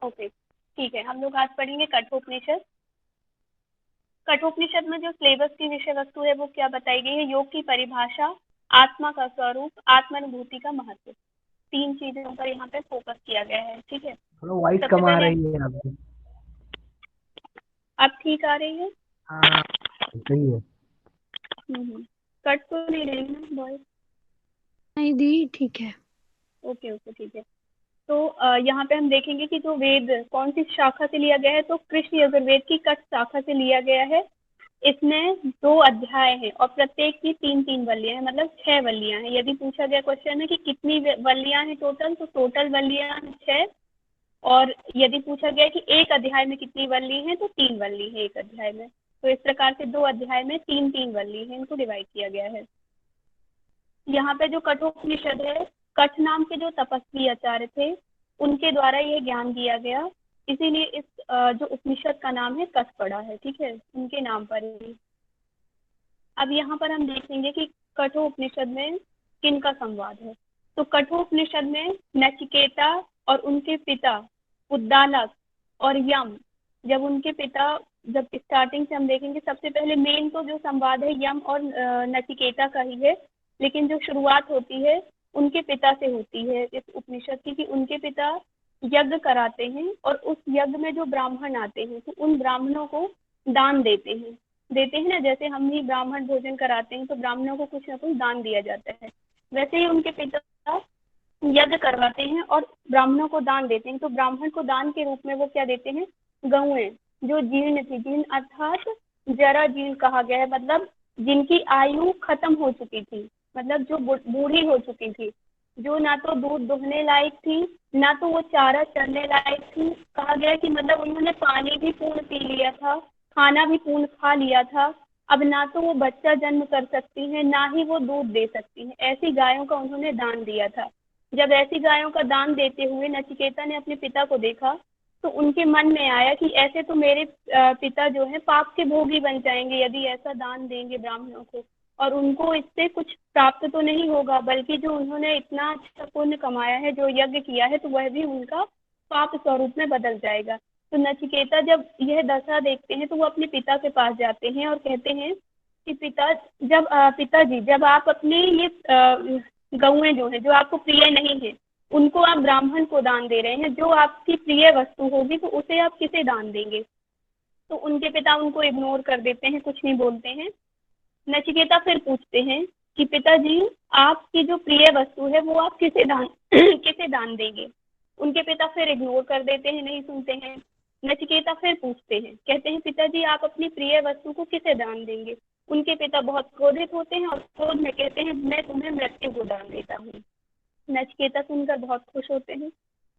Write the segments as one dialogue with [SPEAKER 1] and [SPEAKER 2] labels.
[SPEAKER 1] Okay ठीक है, हम लोग आज पढ़ेंगे कठोपनिषद। कठोपनिषद में जो सिलेबस की विषय वस्तु है वो क्या बताई गई है? योग की परिभाषा, आत्मा का स्वरूप, आत्मानुभूति का महत्व, तीन चीजों पर यहाँ पे फोकस किया गया है। ठीक है,
[SPEAKER 2] थोड़ा वॉइस
[SPEAKER 1] सबसे
[SPEAKER 2] कम आ
[SPEAKER 1] पहले
[SPEAKER 2] रही है आपकी।
[SPEAKER 1] अब ठीक आ रही है?
[SPEAKER 2] हाँ सही है।
[SPEAKER 1] कट तो नहीं रही ना वॉइस?
[SPEAKER 3] नहीं दी, ठीक है।
[SPEAKER 1] ओके ओके ठीक है। तो यहाँ पे हम देखेंगे कि जो वेद कौन सी शाखा से लिया गया है, तो कृष्ण यजुर्वेद की कठ शाखा से लिया गया है। इसमें 2 अध्याय हैं और प्रत्येक की 3-3 वल्लियां हैं, मतलब 6 वल्लियां हैं। यदि पूछा गया क्वेश्चन है कि कितनी वल्लियां हैं टोटल, तो टोटल वल्लियां हैं 6। और यदि पूछा गया कि एक अध्याय में कितनी वल्ली है, तो 3 वल्ली है एक अध्याय में। तो इस प्रकार से 2 अध्याय में 3-3 वल्ली है, इनको डिवाइड किया गया है। यहाँ पे जो कठोपनिषद है, कठ नाम के जो तपस्वी आचार्य थे उनके द्वारा ये ज्ञान दिया गया, इसीलिए इस जो उपनिषद का नाम है कठ पड़ा है। ठीक है, उनके नाम पर ही। अब यहाँ पर हम देखेंगे कि कठोपनिषद में किन का संवाद है। तो कठोपनिषद में नचिकेता और उनके पिता उद्दालक और यम, जब उनके पिता, जब स्टार्टिंग से हम देखेंगे, सबसे पहले मेन तो जो संवाद है यम और नचिकेता का ही है, लेकिन जो शुरुआत होती है उनके पिता से होती है इस उपनिषद की, कि उनके पिता यज्ञ कराते हैं और उस यज्ञ में जो ब्राह्मण आते हैं तो उन ब्राह्मणों को दान देते हैं ना, जैसे हम ही ब्राह्मण भोजन कराते हैं तो ब्राह्मणों को कुछ ना कुछ दान दिया जाता है, वैसे ही उनके पिता यज्ञ करवाते हैं और ब्राह्मणों को दान देते हैं। तो ब्राह्मण को दान के रूप में वो क्या देते हैं? गौएं, जो जीर्ण थी, जीर्ण अर्थात जरा जीर्ण कहा गया है, मतलब जिनकी आयु खत्म हो चुकी थी, मतलब जो बूढ़ी हो चुकी थी, जो ना तो दूध दुहने लायक थी, ना तो वो चारा चरने लायक थी। कहा गया कि मतलब उन्होंने पानी भी पूर्ण पी लिया था, खाना भी पूर्ण खा लिया था, अब ना तो वो बच्चा जन्म कर सकती है, ना ही वो दूध दे सकती है, ऐसी गायों का उन्होंने दान दिया था। जब ऐसी गायों का दान देते हुए नचिकेता ने अपने पिता को देखा, तो उनके मन में आया कि ऐसे तो मेरे पिता जो है पाप के भोगी बन जाएंगे यदि ऐसा दान देंगे ब्राह्मणों को, और उनको इससे कुछ प्राप्त तो नहीं होगा, बल्कि जो उन्होंने इतना अच्छा पुण्य कमाया है, जो यज्ञ किया है, तो वह भी उनका पाप स्वरूप में बदल जाएगा। तो नचिकेता जब यह दशा देखते हैं तो वो अपने पिता के पास जाते हैं और कहते हैं कि पिताजी, जब आप अपने ये गौएं जो है, जो आपको प्रिय नहीं है, उनको आप ब्राह्मण को दान दे रहे हैं, जो आपकी प्रिय वस्तु होगी तो उसे आप किसे दान देंगे? तो उनके पिता उनको इग्नोर कर देते हैं, कुछ नहीं बोलते हैं। नचिकेता फिर पूछते हैं कि पिताजी, आपकी जो प्रिय वस्तु है वो आप किसे दान किसे दान देंगे? उनके पिता फिर इग्नोर कर देते हैं, नहीं सुनते हैं। नचिकेता फिर पूछते हैं, कहते हैं पिताजी आप अपनी प्रिय वस्तु को किसे दान देंगे? उनके पिता बहुत क्रोधित होते हैं और क्रोध में कहते हैं मैं तुम्हें मृत्यु को दान देता हूँ। नचिकेता सुनकर बहुत खुश होते हैं,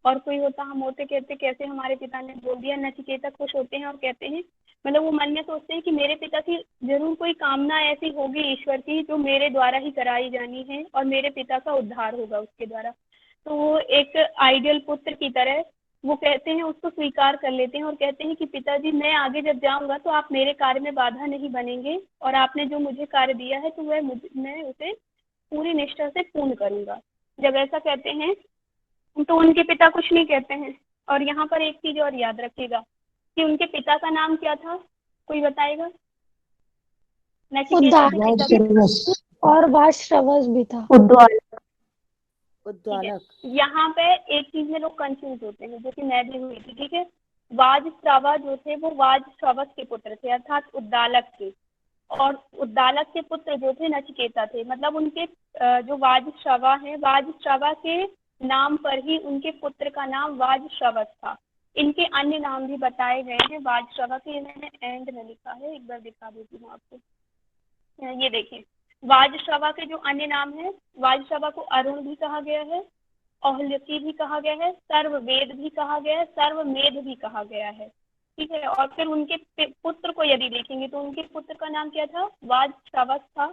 [SPEAKER 1] और कोई होता हम होते कहते कैसे हमारे पिता ने बोल दिया। नचिकेता खुश होते हैं और कहते हैं, मतलब वो मन में सोचते हैं कि मेरे पिता की जरूर कोई कामना ऐसी होगी ईश्वर की जो मेरे द्वारा ही कराई जानी है और मेरे पिता का उद्धार होगा उसके द्वारा। तो वो एक आइडियल पुत्र की तरह वो कहते हैं, उसको स्वीकार कर लेते हैं और कहते हैं कि पिताजी मैं आगे जब जाऊंगा तो आप मेरे कार्य में बाधा नहीं बनेंगे, और आपने जो मुझे कार्य दिया है तो मैं उसे पूरी निष्ठा से पूर्ण करूंगा। जब ऐसा कहते हैं तो उनके पिता कुछ नहीं कहते हैं। और यहाँ पर एक चीज और याद रखिएगा कि उनके पिता का नाम क्या था, कोई बताएगा? नचिकेता के पिता का
[SPEAKER 3] उद्दालक और वाश्रवस भी था।
[SPEAKER 4] उद्वालक।
[SPEAKER 1] ठीक है। यहाँ पे एक चीज में लोग कंफ्यूज होते हैं, जो कि मैं भी हुई थी। ठीक है, वाजश्रवा जो थे वो वाजश्रवस के पुत्र थे, अर्थात उद्दालक के, और उद्दालक के पुत्र जो थे नचिकेता थे। मतलब उनके जो वाजश्रवा है, वाजश्रवा के नाम पर ही उनके पुत्र का नाम वाजश्रवस था। इनके अन्य नाम भी बताए गए हैं वाजश्रवा के, मैंने एंड में लिखा है, एक बार दिखा देती हूँ आपको। ये देखिए, वाजश्रवा के जो अन्य नाम है, वाजश्रवा को अरुण भी कहा गया है, औहल्यकी भी कहा गया है, सर्ववेद भी कहा गया है, सर्वमेध भी कहा गया है। ठीक है, और फिर उनके पुत्र को यदि देखेंगे तो उनके पुत्र का नाम क्या था? वाजश्रवस था,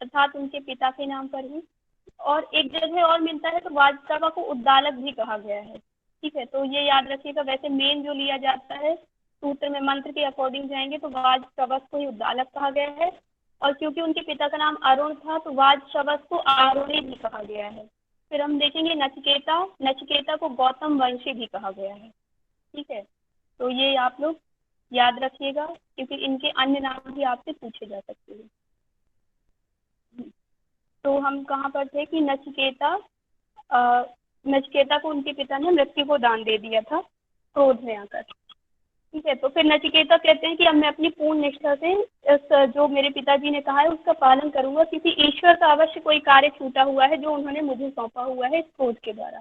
[SPEAKER 1] अर्थात उनके पिता के नाम पर ही। और एक जगह और मिलता है तो वाजश्रवा को उद्दालक भी कहा गया है। ठीक है, तो ये याद रखिएगा। वैसे मेन जो लिया जाता है सूत्र में, मंत्र के अकॉर्डिंग जाएंगे तो वाजश्रवस को ही उद्दालक कहा गया है, और क्योंकि उनके पिता का नाम अरुण था तो वाजश्रवस को आरुणी भी कहा गया है। फिर हम देखेंगे नचिकेता, नचिकेता को गौतम वंशी भी कहा गया है। ठीक है, तो ये आप लोग याद रखिएगा क्योंकि इनके अन्य नाम भी आपसे पूछे जा सकते हैं। तो हम कहाँ पर थे कि नचिकेता को उनके पिता ने मृत्यु को दान दे दिया था क्रोध में आकर। ठीक है, तो फिर नचिकेता कहते हैं कि अब मैं अपनी पूर्ण निष्ठा से जो मेरे पिताजी ने कहा है उसका पालन करूंगा, क्योंकि ईश्वर का अवश्य कोई कार्य छूटा हुआ है जो उन्होंने मुझे सौंपा हुआ है इस क्रोध के द्वारा।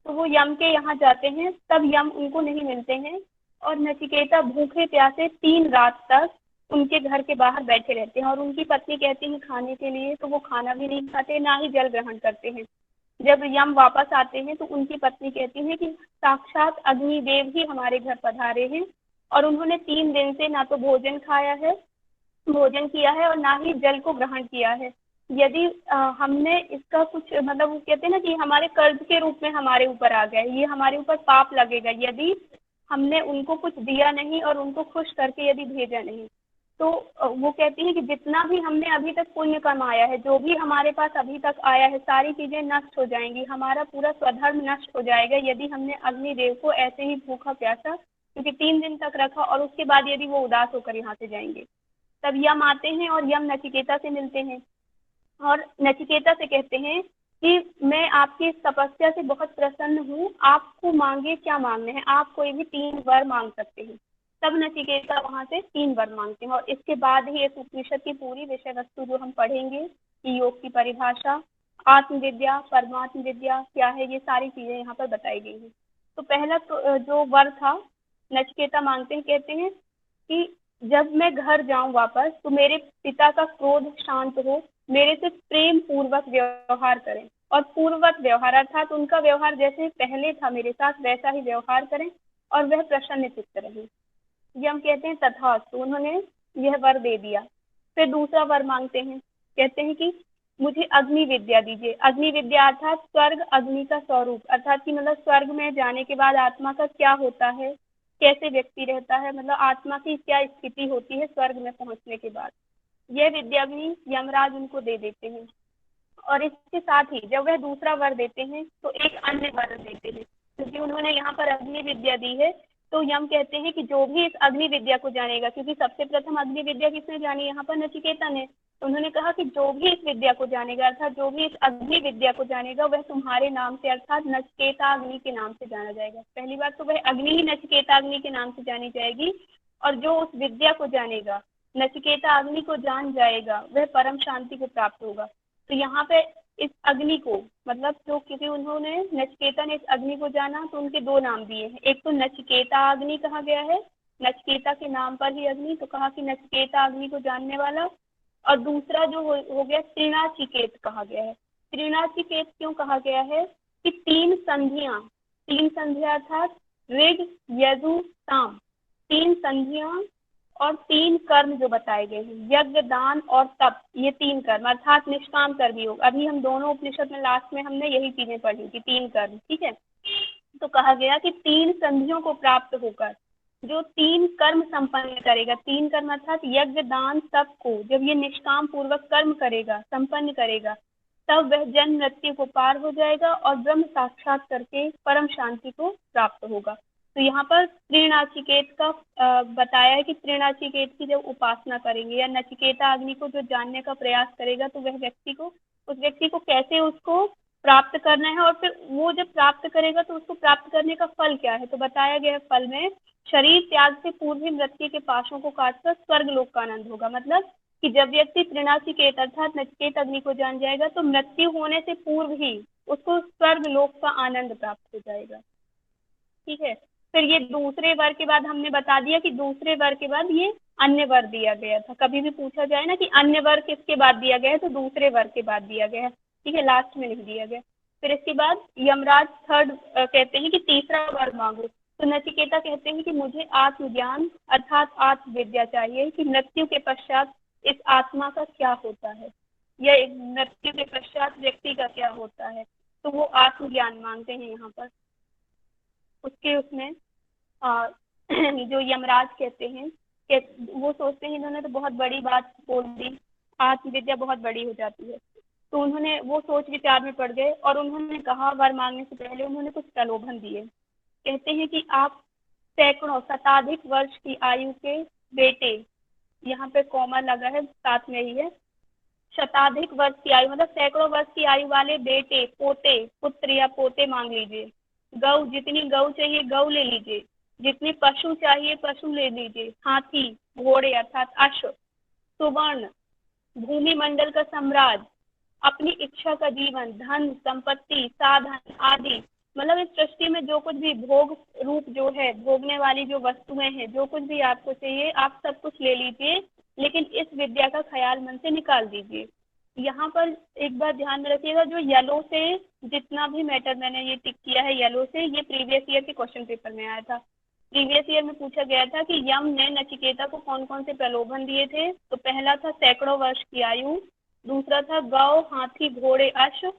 [SPEAKER 1] तो वो यम के यहाँ जाते हैं, तब यम उनको नहीं मिलते हैं और नचिकेता भूखे प्यासे 3 रात तक उनके घर के बाहर बैठे रहते हैं और उनकी पत्नी कहती है खाने के लिए, तो वो खाना भी नहीं खाते, ना ही जल ग्रहण करते हैं। जब यम वापस आते हैं तो उनकी पत्नी कहती है कि साक्षात अग्निदेव ही हमारे घर पधारे हैं और उन्होंने 3 दिन से ना तो भोजन किया है और ना ही जल को ग्रहण किया है। यदि हमने इसका कुछ मतलब वो कहते हैं ना कि हमारे कर्ज के रूप में हमारे ऊपर आ गया, ये हमारे ऊपर पाप लगेगा यदि हमने उनको कुछ दिया नहीं और उनको खुश करके यदि भेजा नहीं। तो वो कहती है कि जितना भी हमने अभी तक पुण्य कमाया है, जो भी हमारे पास अभी तक आया है, सारी चीजें नष्ट हो जाएंगी, हमारा पूरा स्वधर्म नष्ट हो जाएगा यदि हमने अग्निदेव को ऐसे ही भूखा प्यासा, क्योंकि 3 दिन तक रखा और उसके बाद यदि वो उदास होकर यहाँ से जाएंगे। तब यम आते हैं और यम नचिकेता से मिलते हैं और नचिकेता से कहते हैं कि मैं आपकी इस तपस्या से बहुत प्रसन्न हूँ, आपको मांगे क्या मांगने हैं, आप कोई भी 3 वर मांग सकते हैं। तब नचिकेता वहां से 3 वर मांगते हैं और इसके बाद ही इस उपनिषद की पूरी विषय वस्तु जो हम पढ़ेंगे कि योग की परिभाषा, आत्मविद्या, परमात्म विद्या क्या है, ये सारी चीजें यहाँ पर बताई गई हैं। तो पहला जो वर था नचिकेता मांगते हैं, कहते हैं कि जब मैं घर जाऊं वापस तो मेरे पिता का क्रोध शांत हो, मेरे से प्रेम पूर्वक व्यवहार करें और पूर्ववत व्यवहार अर्थात उनका व्यवहार जैसे पहले था मेरे साथ वैसा ही व्यवहार करें और वह प्रसन्न चित्त रहे। ये हम कहते हैं तथास्तु, उन्होंने यह वर दे दिया। फिर दूसरा वर मांगते हैं, कहते हैं कि मुझे अग्नि विद्या दीजिए। अग्नि विद्या अर्थात स्वर्ग अग्नि का स्वरूप, अर्थात कि मतलब स्वर्ग में जाने के बाद आत्मा का क्या होता है, कैसे व्यक्ति रहता है, मतलब आत्मा की क्या स्थिति होती है स्वर्ग में पहुंचने के बाद, यह विद्या भी यमराज उनको दे देते हैं। और इसके साथ ही जब वह दूसरा वर देते हैं तो एक अन्य वर देते हैं, क्योंकि उन्होंने यहाँ पर अग्नि विद्या दी है तो यम कहते हैं कि जो भी इस अग्नि विद्या को जानेगा, क्योंकि सबसे प्रथम अग्नि विद्या किसने जानी, यहाँ पर नचिकेता ने, तो उन्होंने कहा कि जो भी इस विद्या को जानेगा अर्थात जो भी इस अग्नि विद्या को जानेगा वह तुम्हारे नाम से अर्थात नचिकेता अग्नि के नाम से जाना जाएगा। पहली बात तो वह अग्नि ही नचिकेता अग्नि के नाम से जानी जाएगी और जो उस विद्या को जानेगा, नचिकेता अग्नि को जान जाएगा, वह परम शांति को प्राप्त होगा। तो यहाँ पे इस अग्नि को मतलब जो, क्योंकि उन्होंने नचिकेता ने इस अग्नि को जाना तो उनके 2 नाम दिए हैं, एक तो नचिकेता अग्नि कहा गया है, नचिकेता के नाम पर ही अग्नि, तो कहा कि नचिकेता अग्नि को जानने वाला, और दूसरा जो हो गया त्रिनाचिकेत कहा गया है। त्रिनाचिकेत क्यों कहा गया है कि 3 संधियां अर्थात ऋग यजु साम, 3 संधियां और 3 कर्म जो बताए गए हैं, यज्ञ दान और तप, ये 3 कर्म अर्थात निष्काम कर्म योग। अभी हम दोनों उपनिषद में लास्ट में हमने यही चीजें पढ़ी कि 3 कर्म, ठीक है। तो कहा गया कि 3 संधियों को प्राप्त होकर जो 3 कर्म संपन्न करेगा, 3 कर्म अर्थात यज्ञ दान तप को जब ये निष्काम पूर्वक कर्म करेगा, संपन्न करेगा, तब वह जन्म मृत्यु को पार हो जाएगा और ब्रह्म साक्षात करके परम शांति को प्राप्त होगा। तो यहाँ पर त्रिनाचिकेत का बताया है कि त्रिनाचिकेत की जब उपासना करेंगे या नचिकेता अग्नि को जो जानने का प्रयास करेगा तो वह उस व्यक्ति को कैसे उसको प्राप्त करना है और फिर वो जब प्राप्त करेगा तो उसको प्राप्त करने का फल क्या है। तो बताया गया फल में शरीर त्याग से पूर्व ही मृत्यु के पाशों को काटकर स्वर्ग लोक का आनंद होगा। मतलब कि जब व्यक्ति त्रिनाचिकेत अर्थात नचिकेत अग्नि को जान जाएगा तो मृत्यु होने से पूर्व ही उसको स्वर्ग लोक का आनंद प्राप्त हो जाएगा। ठीक है, फिर ये दूसरे वर के बाद हमने बता दिया कि दूसरे वर के बाद ये अन्य वर दिया गया था। कभी भी पूछा जाए ना कि अन्य वर किसके बाद दिया गया है तो दूसरे वर के बाद दिया गया है, ठीक है, लास्ट में नहीं दिया गया। फिर इसके बाद यमराज थर्ड कहते हैं कि तीसरा वर मांगो। तो नचिकेता कहते हैं कि मुझे आत्मज्ञान अर्थात आत्मविद्या चाहिए कि मृत्यु के पश्चात इस आत्मा का क्या होता है या एक मृत्यु के पश्चात व्यक्ति का क्या होता है। तो वो आत्मज्ञान मांगते हैं यहाँ पर। उसमें जो यमराज कहते हैं कि वो सोचते हैं इन्होंने तो बहुत बड़ी बात बोल दी, आत्मविद्या बहुत बड़ी हो जाती है। तो उन्होंने वो सोच विचार में पड़ गए और उन्होंने कहा वर मांगने से पहले उन्होंने कुछ प्रलोभन दिए। कहते हैं कि आप सैकड़ों शताधिक वर्ष की आयु के बेटे, यहाँ पे कॉमा लगा है, साथ में ही है। शताधिक वर्ष की आयु मतलब सैकड़ों वर्ष की आयु वाले बेटे, पोते, पुत्र या पोते मांग लीजिए। गौ, जितनी गौ चाहिए गौ ले लीजिए, जितने पशु चाहिए पशु ले लीजिए। हाथी, घोड़े अर्थात अश्व, सुवर्ण, भूमि मंडल का साम्राज्य, अपनी इच्छा का जीवन, धन संपत्ति, साधन आदि। मतलब इस सृष्टि में जो कुछ भी भोग रूप जो है, भोगने वाली जो वस्तुएं हैं, जो कुछ भी आपको चाहिए आप सब कुछ ले लीजिए, लेकिन इस विद्या का ख्याल मन से निकाल दीजिए। यहाँ पर एक बात ध्यान में रखिएगा, जो येलो से जितना भी मैटर मैंने ये टिक किया है येलो से, ये प्रीवियस ईयर के क्वेश्चन पेपर में आया था। प्रीवियस ईयर में पूछा गया था कि यम ने नचिकेता को कौन कौन से प्रलोभन दिए थे। तो पहला था सैकड़ों वर्ष की आयु, दूसरा था गौ, हाथी, घोड़े, अश्व,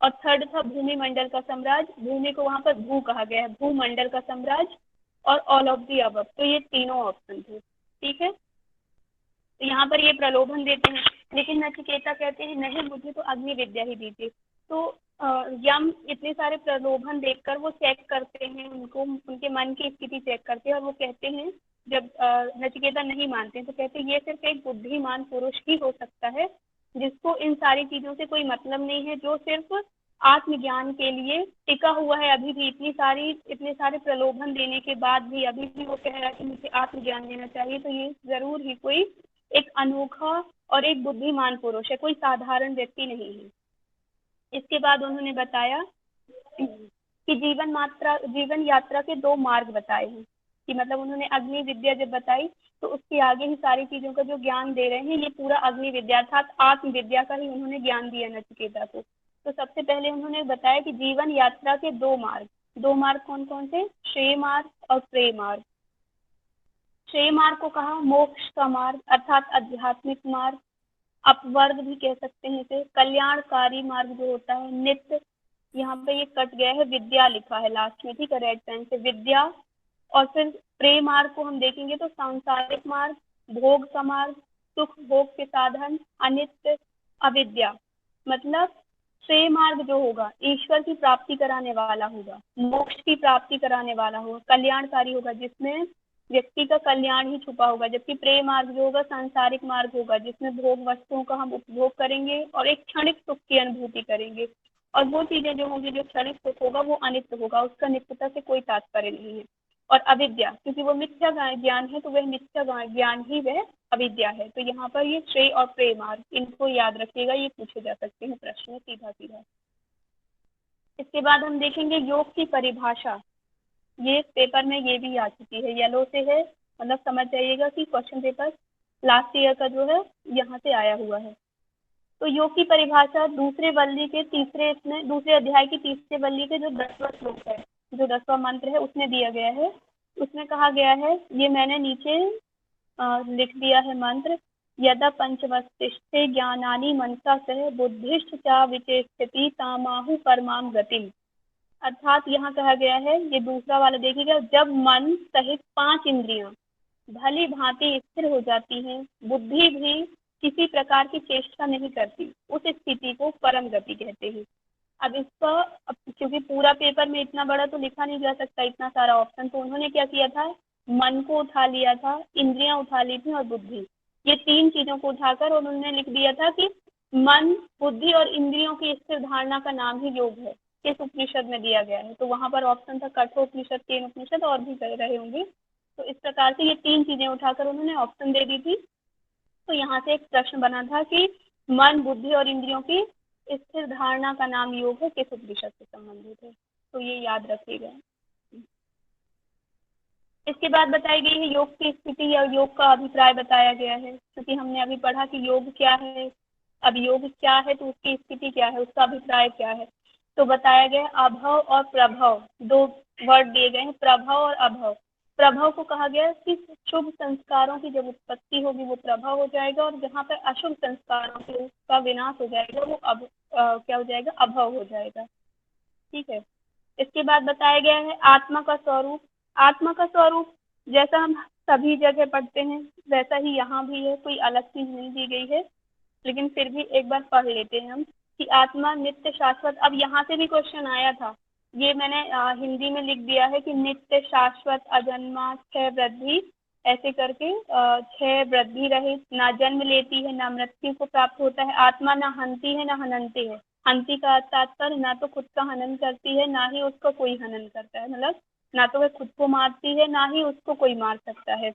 [SPEAKER 1] और थर्ड था भूमि मंडल का साम्राज्य। भूमि को वहां पर भू कहा गया है, भूमंडल का साम्राज्य, और ऑल ऑफ दी अबव। तो ये तीनों ऑप्शन थे, ठीक है। तो यहाँ पर ये प्रलोभन देते हैं, लेकिन नचिकेता कहते हैं नहीं, मुझे तो अग्नि विद्या ही दीजिए। तो यम इतने सारे प्रलोभन देखकर वो चेक करते हैं, उनको उनके मन की स्थिति चेक करते हैं, और वो कहते हैं, जब नचिकेता नहीं मानते हैं तो कहते हैं ये सिर्फ एक बुद्धिमान पुरुष ही हो सकता है जिसको इन सारी चीजों से कोई मतलब नहीं है, जो सिर्फ आत्मज्ञान के लिए टिका हुआ है। अभी भी इतने सारे प्रलोभन देने के बाद भी अभी भी वो कह रहा है कि मुझे आत्मज्ञान देना चाहिए। तो ये जरूर ही कोई एक अनोखा और एक बुद्धिमान पुरुष है, कोई साधारण व्यक्ति नहीं है। इसके बाद उन्होंने बताया कि जीवन यात्रा के दो मार्ग बताए हैं, कि मतलब उन्होंने अग्नि विद्या जब बताई तो उसके आगे ही सारी चीजों का जो ज्ञान दे रहे हैं ये पूरा अग्नि विद्या अर्थात आत्म विद्या का ही उन्होंने ज्ञान दिया नचिकेता को। तो सबसे पहले उन्होंने बताया कि जीवन यात्रा के दो मार्ग कौन कौन से, श्रेय मार्ग और प्रेय मार्ग। श्रेय मार्ग को कहा मोक्ष का मार्ग अर्थात आध्यात्मिक मार्ग, अपवर्ग भी कह सकते हैं इसे। कल्याणकारी मार्ग जो होता है नित्य, यहाँ पे ये कट गया है, विद्या लिखा है लास्ट में, ठीक है, रेड पेन से, विद्या। और फिर प्रेय मार्ग को हम देखेंगे तो सांसारिक मार्ग, भोग का मार्ग, सुख भोग के साधन, अनित्य, अविद्या। मतलब श्रेय मार्ग जो होगा ईश्वर की प्राप्ति कराने वाला होगा, मोक्ष की प्राप्ति कराने वाला होगा, कल्याणकारी होगा, जिसमें व्यक्ति का कल्याण ही छुपा होगा। जबकि प्रेय मार्ग जो होगा सांसारिक मार्ग होगा, जिसमें भोग वस्तुओं का हम उपभोग करेंगे और एक क्षणिक सुख की अनुभूति करेंगे, और वो चीजें जो होंगी, जो क्षणिक सुख होगा वो अनित्य होगा, उसका नित्यता से कोई तात्पर्य नहीं है। और अविद्या, क्योंकि वो मिथ्या ज्ञान है तो वह मिथ्या ज्ञान ही वह अविद्या है। तो यहाँ पर ये श्रेय और प्रेय मार्ग, इनको याद रखिएगा, ये पूछे जा सकते हैं प्रश्न में सीधा सीधा। इसके बाद हम देखेंगे योग की परिभाषा। ये पेपर में ये भी आ चुकी है, येलो से है, मतलब समझ जाइएगा कि क्वेश्चन पेपर लास्ट ईयर का जो है यहाँ से आया हुआ है। तो योग की परिभाषा दूसरे अध्याय की तीसरे वल्ली के जो 10वां श्लोक है, जो 10वां मंत्र है उसमें दिया गया है। उसमें कहा गया है, ये मैंने नीचे लिख दिया है मंत्र, यदा पंचवस्तिष्ठे ज्ञानानि मनसा सह बुद्धिश्च च विचेष्टति तामाहु परमाम गतिम। अर्थात यहाँ कहा गया है, ये दूसरा वाला देखिएगा, जब मन सहित 5 इंद्रियां भली भांति स्थिर हो जाती हैं, बुद्धि भी किसी प्रकार की चेष्टा नहीं करती, उस स्थिति को परम गति कहते हैं। अब क्योंकि पूरा पेपर में इतना बड़ा तो लिखा नहीं जा सकता, इतना सारा ऑप्शन, तो उन्होंने क्या किया था, मन को उठा लिया था, इंद्रियां उठा ली थी और बुद्धि, ये 3 चीजों को उठाकर उन्होंने लिख दिया था कि मन, बुद्धि और इंद्रियों की स्थिर धारणा का नाम ही योग है। किस उपनिषद में दिया गया है, तो वहां पर ऑप्शन था कठोपनिषद, केन उपनिषद और भी रहे होंगे। तो इस प्रकार से ये 3 चीजें उठाकर उन्होंने ऑप्शन दे दी थी। तो यहाँ से एक प्रश्न बना था कि मन, बुद्धि और इंद्रियों की स्थिर धारणा का नाम योग है, किस उपनिषद से संबंधित है, तो ये याद रखिएगा। इसके बाद बताई गई है योग की स्थिति या योग का अभिप्राय बताया गया है, क्योंकि हमने अभी पढ़ा कि योग क्या है, अब योग क्या है तो उसकी स्थिति क्या है, उसका अभिप्राय क्या है। तो बताया गया अभव और प्रभव, 2 वर्ड दिए गए हैं, प्रभव और अभव। प्रभव को कहा गया कि शुभ संस्कारों की जब उत्पत्ति होगी वो प्रभव हो जाएगा, और जहाँ पर अशुभ संस्कारों के उसका विनाश हो जाएगा वो क्या हो जाएगा, अभव हो जाएगा, ठीक है। इसके बाद बताया गया है आत्मा का स्वरूप। आत्मा का स्वरूप जैसा हम सभी जगह पढ़ते हैं वैसा ही यहाँ भी है, कोई अलग चीज नहीं दी गई है, लेकिन फिर भी एक बार पढ़ लेते हैं हम कि आत्मा नित्य शाश्वत। अब यहाँ से भी क्वेश्चन आया था ये मैंने हिंदी में लिख दिया है कि नित्य शाश्वत अजन्मा क्षय वृद्धि, ऐसे करके क्षय वृद्धि रहित, ना जन्म लेती है ना मृत्यु को प्राप्त होता है, आत्मा ना हंती है ना हननती है। हंती का तात्पर्य ना तो खुद का हनन करती है ना ही उसको कोई हनन करता है, मतलब ना तो वह खुद को मारती है ना ही उसको कोई मार सकता है।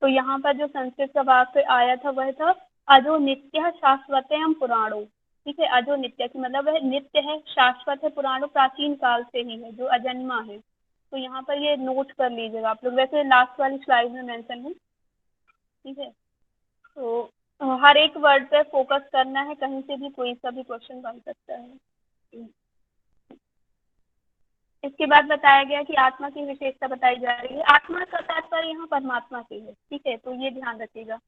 [SPEAKER 1] तो यहाँ पर जो संस्कृत का वाक्य आया था वह था अजो नित्य शाश्वतम पुराणो। ठीक है, अजो नित्य की मतलब वह नित्य है, शाश्वत है, पुराणो प्राचीन काल से ही है, जो अजन्मा है। तो यहाँ पर ये नोट कर लीजिएगा आप लोग, वैसे लास्ट वाली स्लाइड में मेंशन है। ठीक है, तो हर एक वर्ड पे फोकस करना है, कहीं से भी कोई सा भी क्वेश्चन बन सकता है। इसके बाद बताया गया कि आत्मा की विशेषता बताई जा रही है। आत्मा का तात्पर्य यहाँ परमात्मा से है। ठीक है, तो ये ध्यान रखिएगा।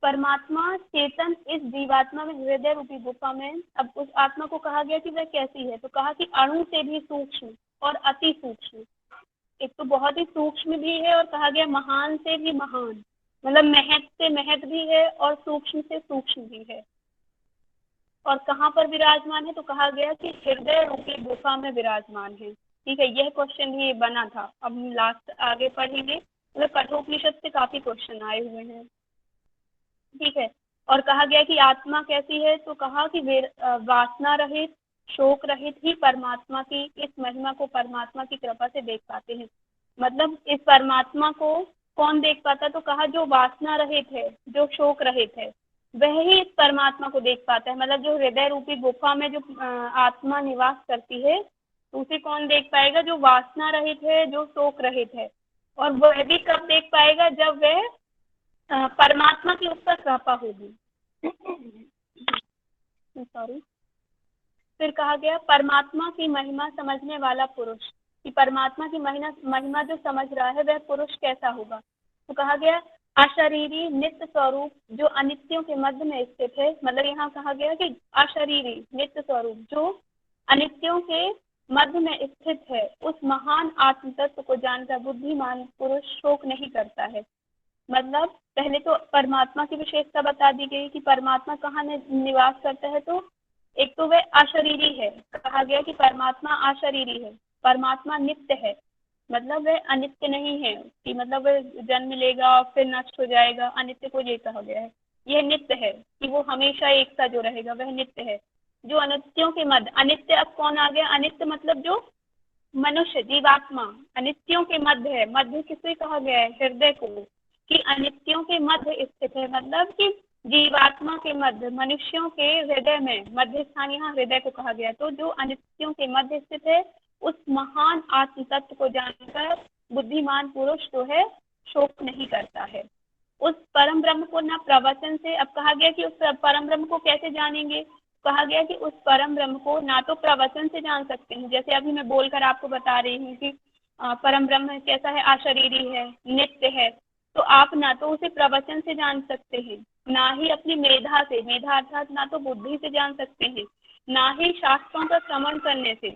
[SPEAKER 1] परमात्मा चेतन इस जीवात्मा में हृदय रूपी गुफा में, अब उस आत्मा को कहा गया कि वह कैसी है, तो कहा कि अणु से भी सूक्ष्म और अति सूक्ष्म। एक तो बहुत ही सूक्ष्म भी है और कहा गया महान से भी महान, मतलब महत से महत भी है और सूक्ष्म से सूक्ष्म भी है। और कहाँ पर विराजमान है, तो कहा गया कि हृदय रूपी गुफा में विराजमान है। ठीक है, यह क्वेश्चन भी बना था। अब लास्ट आगे पढ़ेंगे, मतलब कठोपनिषद से काफी क्वेश्चन आए हुए हैं। ठीक है, और कहा गया कि आत्मा कैसी है, तो कहा कि वासना रहित शोक रहित ही परमात्मा की इस महिमा को परमात्मा की कृपा से देख पाते हैं। मतलब इस परमात्मा को कौन देख पाता, तो कहा जो वासना रहित है, जो शोक रहित है, वह ही इस परमात्मा को देख पाता है। मतलब जो हृदय रूपी गुफा में जो आत्मा निवास करती है, तो उसे कौन देख पाएगा, जो वासना रहित है, जो शोक रहित है। और वह भी कब देख पाएगा, जब वह परमात्मा की उस पर कृपा होगी। सॉरी। फिर कहा गया परमात्मा की महिमा समझने वाला पुरुष, कि परमात्मा की महिमा जो समझ रहा है वह पुरुष कैसा होगा। तो कहा गया अशरीरी नित्य स्वरूप जो अनित्यों के मध्य में स्थित है। मतलब यहाँ कहा गया कि अशरीरी नित्य स्वरूप जो अनित्यों के मध्य में स्थित है, उस महान आत्म तत्व को जानकर बुद्धिमान पुरुष शोक नहीं करता है। मतलब पहले तो परमात्मा की विशेषता बता दी गई कि परमात्मा कहाँ निवास करता है, तो एक तो वह अशरीरी है। कहा गया कि परमात्मा अशरीरी है, परमात्मा नित्य है, मतलब वह अनित्य नहीं है कि मतलब वह जन्म लेगा और फिर नष्ट हो जाएगा, अनित्य को ये कहा गया है। यह नित्य है कि वो हमेशा एक सा जो रहेगा, वह नित्य है। जो अनित्यों के मध्य, अनित्य अब कौन आ गया, अनित्य मतलब जो मनुष्य जीवात्मा अनित्यों के मध्य है। मध्य किसे कहा गया है, हृदय को, कि अनित्यों के मध्य स्थित है। मतलब कि जीवात्मा के मध्य, मनुष्यों के हृदय में, मध्य स्थान यहाँ हृदय को कहा गया। तो जो अनित्यों के मध्य स्थित है, उस महान आत्म तत्व को जानकर बुद्धिमान पुरुष जो है शोक नहीं करता है। उस परम ब्रह्म को न प्रवचन से, अब कहा गया कि उस परम ब्रह्म को कैसे जानेंगे, कहा गया कि उस परम ब्रह्म को ना तो प्रवचन से जान सकते हैं, जैसे अभी मैं बोलकर आपको बता रही हूँ कि परम ब्रह्म कैसा है, अशरीरी है, नित्य है। तो आप ना तो उसे प्रवचन से जान सकते हैं, ना ही अपनी मेधा से, मेधा अर्थात ना तो बुद्धि से जान सकते हैं, ना ही शास्त्रों का श्रवण करने से।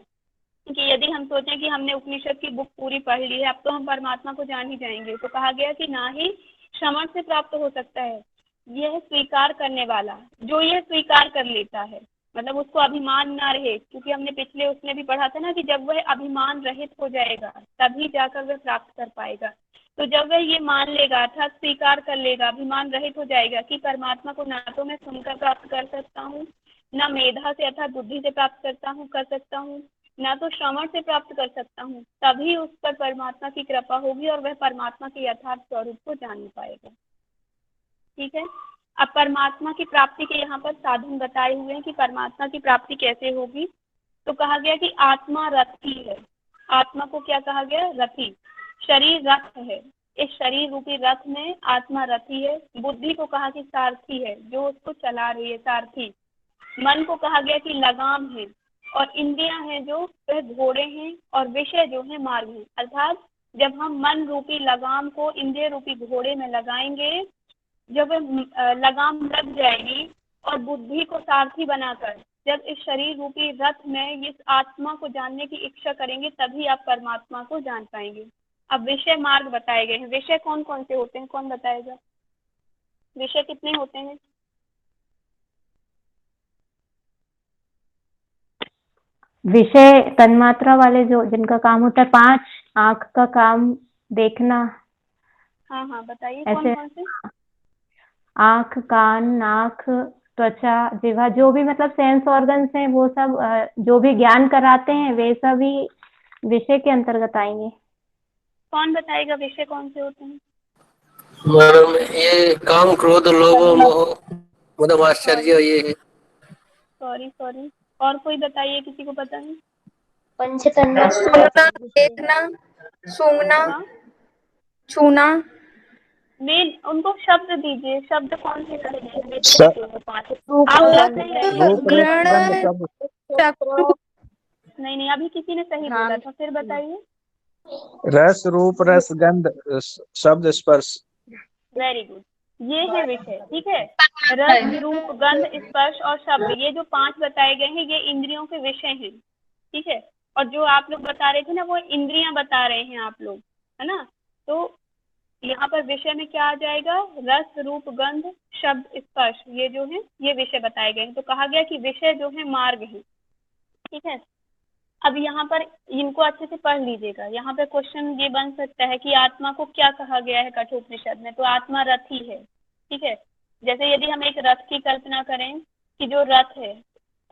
[SPEAKER 1] कि यदि हम सोचें कि हमने उपनिषद की बुक पूरी पढ़ ली है, अब तो हम परमात्मा को जान ही जाएंगे, तो कहा गया कि ना ही श्रवण से प्राप्त हो सकता है। यह स्वीकार करने वाला, जो यह स्वीकार कर लेता है, मतलब उसको अभिमान ना रहे, क्योंकि हमने पिछले उसमें भी पढ़ा था ना कि जब वह अभिमान रहित हो जाएगा तभी जाकर वह प्राप्त कर पाएगा। तो जब वह ये मान लेगा अर्थात स्वीकार कर लेगा, अभिमान रहित हो जाएगा कि परमात्मा को ना तो मैं सुनकर प्राप्त कर सकता हूँ, न मेधा से अर्थात बुद्धि से प्राप्त कर सकता हूँ, ना तो श्रवण से प्राप्त कर सकता हूँ, तभी उस पर परमात्मा की कृपा होगी और वह परमात्मा के यथार्थ स्वरूप को जान पाएगा। ठीक है, अब परमात्मा की प्राप्ति के यहाँ पर साधन बताए हुए हैं कि परमात्मा की प्राप्ति कैसे होगी। तो कहा गया कि आत्मा रथी है। आत्मा को क्या कहा गया, रथी। शरीर रथ है, इस शरीर रूपी रथ में आत्मा रथी है। बुद्धि को कहा कि सारथी है, जो उसको चला रही है, सारथी। मन को कहा गया कि लगाम है, और इंद्रियां हैं जो वह घोड़े हैं, और विषय जो है मार्ग है। अर्थात जब हम मन रूपी लगाम को इंद्रिय रूपी घोड़े में लगाएंगे, जब लगाम लग जाएगी और बुद्धि को सारथी बनाकर जब इस शरीर रूपी रथ में इस आत्मा को जानने की इच्छा करेंगे, तभी आप परमात्मा को जान पाएंगे। अब विषय मार्ग बताए गए हैं। विषय कौन कौन से होते हैं, कौन बताएगा, विषय कितने होते हैं?
[SPEAKER 4] विषय तन्मात्रा वाले जो जिनका काम होता है 5 आंख का काम देखना,
[SPEAKER 1] हाँ हाँ बताइए
[SPEAKER 4] ऐसे
[SPEAKER 1] कौन कौन से।
[SPEAKER 4] आंख, कान, नाक, त्वचा, जिह्वा, जो भी मतलब सेंस ऑर्गन्स हैं वो सब जो भी ज्ञान कराते हैं वे सभी विषय के अंतर्गत आएंगे।
[SPEAKER 1] कौन बताएगा विषय कौन से होते हैं।
[SPEAKER 5] मैडम ये काम, क्रोध, लोभ, मोह, मतलब आश्चर्य ये है।
[SPEAKER 1] सॉरी सॉरी, और कोई बताइए, किसी को पता नहीं।
[SPEAKER 6] पंचतन्मा, सुनना, देखना, सूंघना,
[SPEAKER 1] हाँ
[SPEAKER 6] छूना,
[SPEAKER 1] मेन उनको शब्द दीजिए, शब्द कौन से करेंगे।
[SPEAKER 2] स-
[SPEAKER 1] 5
[SPEAKER 6] रूप,
[SPEAKER 1] आप लग रहे हैं
[SPEAKER 2] रूप
[SPEAKER 1] कि
[SPEAKER 2] रस गंध
[SPEAKER 6] ग्रहण,
[SPEAKER 2] शब्द।
[SPEAKER 6] चक्षु,
[SPEAKER 1] नहीं नहीं, अभी किसी ने सही बोला था, फिर बताइए।
[SPEAKER 2] रस रूप रस गंध शब्द स्पर्श।
[SPEAKER 1] वेरी गुड, ये है विषय। ठीक है, रस रूप गंध स्पर्श और शब्द, ये जो 5 बताए गए हैं ये इंद्रियों के विषय हैं। ठीक है, और जो आप लोग बता रहे थे ना वो इंद्रियां बता रहे हैं आप लोग, है ना। तो यहाँ पर विषय में क्या आ जाएगा, रस रूप गंध शब्द स्पर्श, ये जो है ये विषय बताए गए हैं। तो कहा गया कि विषय जो है मार्ग है। ठीक है, अब यहाँ पर इनको अच्छे से पढ़ लीजिएगा। यहाँ पे क्वेश्चन ये बन सकता है कि आत्मा को क्या कहा गया है कठोपनिषद में, तो आत्मा रथ ही है। ठीक है, जैसे यदि हम एक रथ की कल्पना करें कि जो रथ है,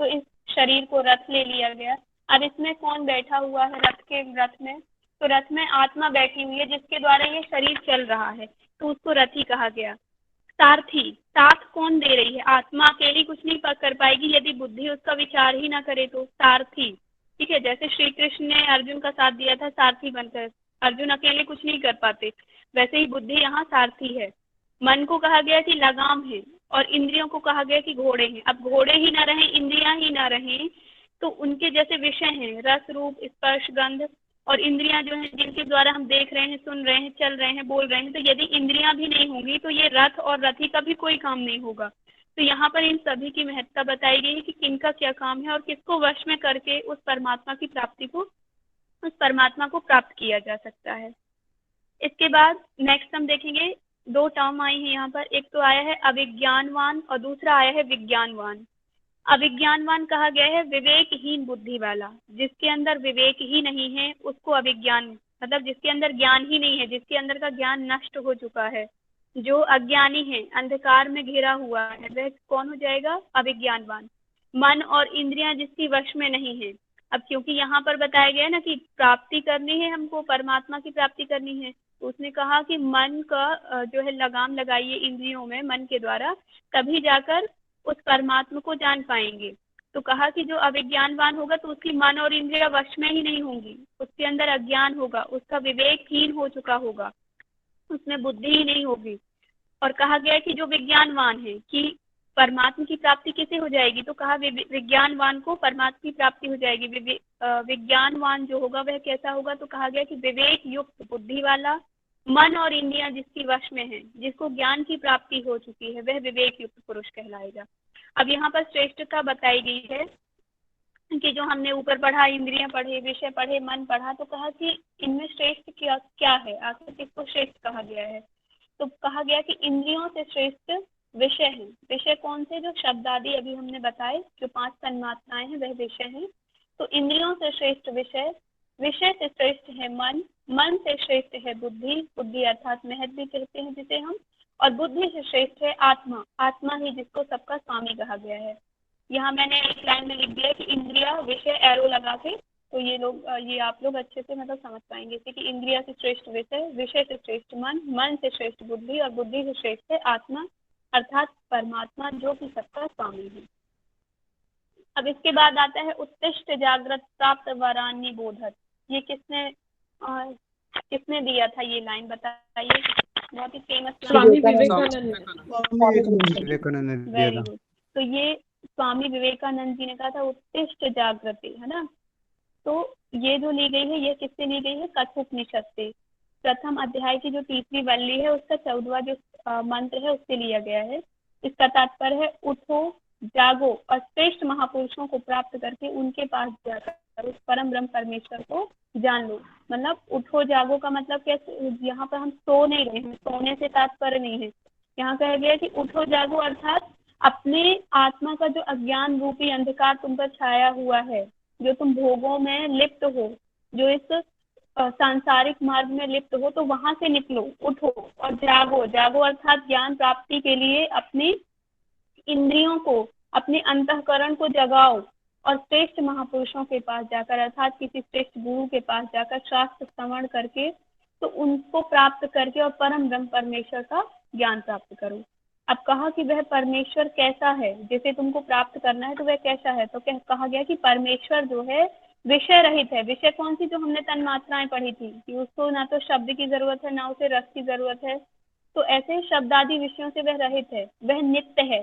[SPEAKER 1] तो इस शरीर को रथ ले लिया गया। अब इसमें कौन बैठा हुआ है रथ के, रथ में तो रथ में आत्मा बैठी हुई है जिसके द्वारा ये शरीर चल रहा है, तो उसको रथी कहा गया। सारथी, साथ कौन दे रही है, आत्मा अकेली कुछ नहीं कर पाएगी यदि बुद्धि उसका विचार ही ना करे, तो सारथी। ठीक है, जैसे श्री कृष्ण ने अर्जुन का साथ दिया था सारथी बनकर, अर्जुन अकेले कुछ नहीं कर पाते, वैसे ही बुद्धि यहाँ सारथी है। मन को कहा गया कि लगाम है, और इंद्रियों को कहा गया कि घोड़े हैं। अब घोड़े ही ना रहे, इंद्रियां ही ना रहे, तो उनके जैसे विषय हैं रस रूप स्पर्श गंध, और इंद्रियां जो हैं जिनके द्वारा हम देख रहे हैं, सुन रहे हैं, चल रहे हैं, बोल रहे हैं। तो यदि इंद्रियां भी नहीं होंगी तो ये रथ और रथी का भी कोई काम नहीं होगा। तो यहाँ पर इन सभी की महत्ता बताई गई है कि किनका क्या काम है और किसको वश में करके उस परमात्मा की प्राप्ति को, उस परमात्मा को प्राप्त किया जा सकता है। इसके बाद नेक्स्ट हम देखेंगे, 2 टर्म आई है यहाँ पर। एक तो आया है अविज्ञानवान और दूसरा आया है विज्ञानवान। अविज्ञानवान कहा गया है विवेकहीन बुद्धि वाला, जिसके अंदर विवेक ही नहीं है उसको अविज्ञान, मतलब जिसके अंदर ज्ञान ही नहीं है, जिसके अंदर का ज्ञान नष्ट हो चुका है, जो अज्ञानी है, अंधकार में घिरा हुआ है, वह कौन हो जाएगा, अविज्ञानवान। मन और इंद्रियां जिसकी वश में नहीं है। अब क्योंकि यहाँ पर बताया गया है ना कि प्राप्ति करनी है, हमको परमात्मा की प्राप्ति करनी है, तो उसने कहा कि मन का जो है लगाम लगाइए इंद्रियों में मन के द्वारा, तभी जाकर उस परमात्मा को जान पाएंगे। तो कहा कि जो अविज्ञानवान होगा तो उसकी मन और इंद्रिया वश में ही नहीं होंगी, उसके अंदर अज्ञान होगा, उसका विवेकहीन हो चुका होगा, उसमें बुद्धि ही नहीं होगी। और कहा गया कि जो विज्ञानवान है कि परमात्मा की प्राप्ति कैसे हो जाएगी, तो कहा विज्ञानवान को परमात्मा की प्राप्ति हो जाएगी। विज्ञानवान जो होगा वह कैसा होगा, तो कहा गया कि विवेक युक्त बुद्धि वाला, मन और इंद्रियां जिसकी वश में है, जिसको ज्ञान की प्राप्ति हो चुकी है, वह विवेक युक्त पुरुष कहलाएगा। अब यहाँ पर श्रेष्ठता बताई गई है कि जो हमने ऊपर पढ़ा, इंद्रियां पढ़े, विषय पढ़े, मन पढ़ा, तो कहा कि इनमें श्रेष्ठ क्या क्या है, आखिर किसको श्रेष्ठ कहा गया है। तो कहा गया कि इंद्रियों से श्रेष्ठ विषय हैं। विषय कौन से, जो शब्द आदि अभी हमने बताए, जो 5 तन्मात्राएं हैं वह विषय हैं। तो इंद्रियों से श्रेष्ठ विषय, विषय से श्रेष्ठ है मन, मन से श्रेष्ठ है बुद्धि, बुद्धि अर्थात महत भी कहते हैं जिसे हम, और बुद्धि से श्रेष्ठ है आत्मा, आत्मा ही जिसको सबका स्वामी कहा गया है। यहाँ मैंने एक लाइन में लिख दिया कि इंद्रिया विषय एरो लगा के, तो ये लोग ये आप लोग अच्छे से मतलब समझ पाएंगे, जैसे कि इंद्रिया से श्रेष्ठ विषय, विषय से श्रेष्ठ मन, मन से श्रेष्ठ बुद्धि, और बुद्धि से श्रेष्ठ है आत्मा अर्थात परमात्मा जो कि सबका स्वामी है। अब इसके बाद आता है उत्तिष्ठ जागृत प्राप्त वरान्य बोधत। ये किसने दिया था ये लाइन, बताइए। बहुत ही फेमस
[SPEAKER 6] स्वामी विवेकानंद।
[SPEAKER 2] विवेकानंद ने दिया
[SPEAKER 1] वेरी
[SPEAKER 2] था।
[SPEAKER 1] गुड। तो ये स्वामी विवेकानंद जी ने कहा था उत्तिष्ठ जागृति, है ना। तो ये जो ली गई है ये किससे ली गई है, कठोपनिषद से। प्रथम अध्याय की जो तीसरी वल्ली है उसका 14वां जो मंत्र है उससे लिया गया है। इसका तात्पर्य है उठो जागो और श्रेष्ठ महापुरुषों को प्राप्त करके उनके पास जाकर उस परम ब्रह्म परमेश्वर को जान लो। मतलब उठो जागो का मतलब कैसे, यहाँ पर हम सो नहीं रहे हैं, सोने से तात्पर्य नहीं है। यहाँ कहा गया कि उठो जागो अर्थात अपने आत्मा का जो अज्ञान रूपी अंधकार तुम पर छाया हुआ है, जो तुम भोगों में लिप्त हो, जो इस सांसारिक मार्ग में लिप्त हो, तो वहां से निकलो, उठो और जागो। जागो अर्थात ज्ञान प्राप्ति के लिए अपनी इंद्रियों को, अपने अंतःकरण को जगाओ और श्रेष्ठ महापुरुषों के पास जाकर, अर्थात किसी श्रेष्ठ गुरु के पास जाकर शास्त्र श्रवण करके, तो उनको प्राप्त करके और परम ब्रह्म परमेश्वर का ज्ञान प्राप्त करो। अब कहा कि वह परमेश्वर कैसा है जिसे तुमको प्राप्त करना है, तो वह कैसा है, तो कहा गया कि परमेश्वर जो है विषय रहित है। विषय कौन सी, जो हमने तन्मात्राएं पढ़ी थी कि उसको ना तो शब्द की जरूरत है, ना उसे रस की जरूरत है, तो ऐसे शब्द आदि विषयों से वह रहित है। वह नित्य है।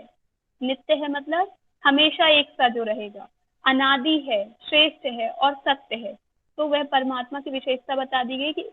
[SPEAKER 1] नित्य है मतलब हमेशा एक सा जो रहेगा, अनादि है, श्रेष्ठ है और सत्य है। तो वह परमात्मा की विशेषता बता दी गई कि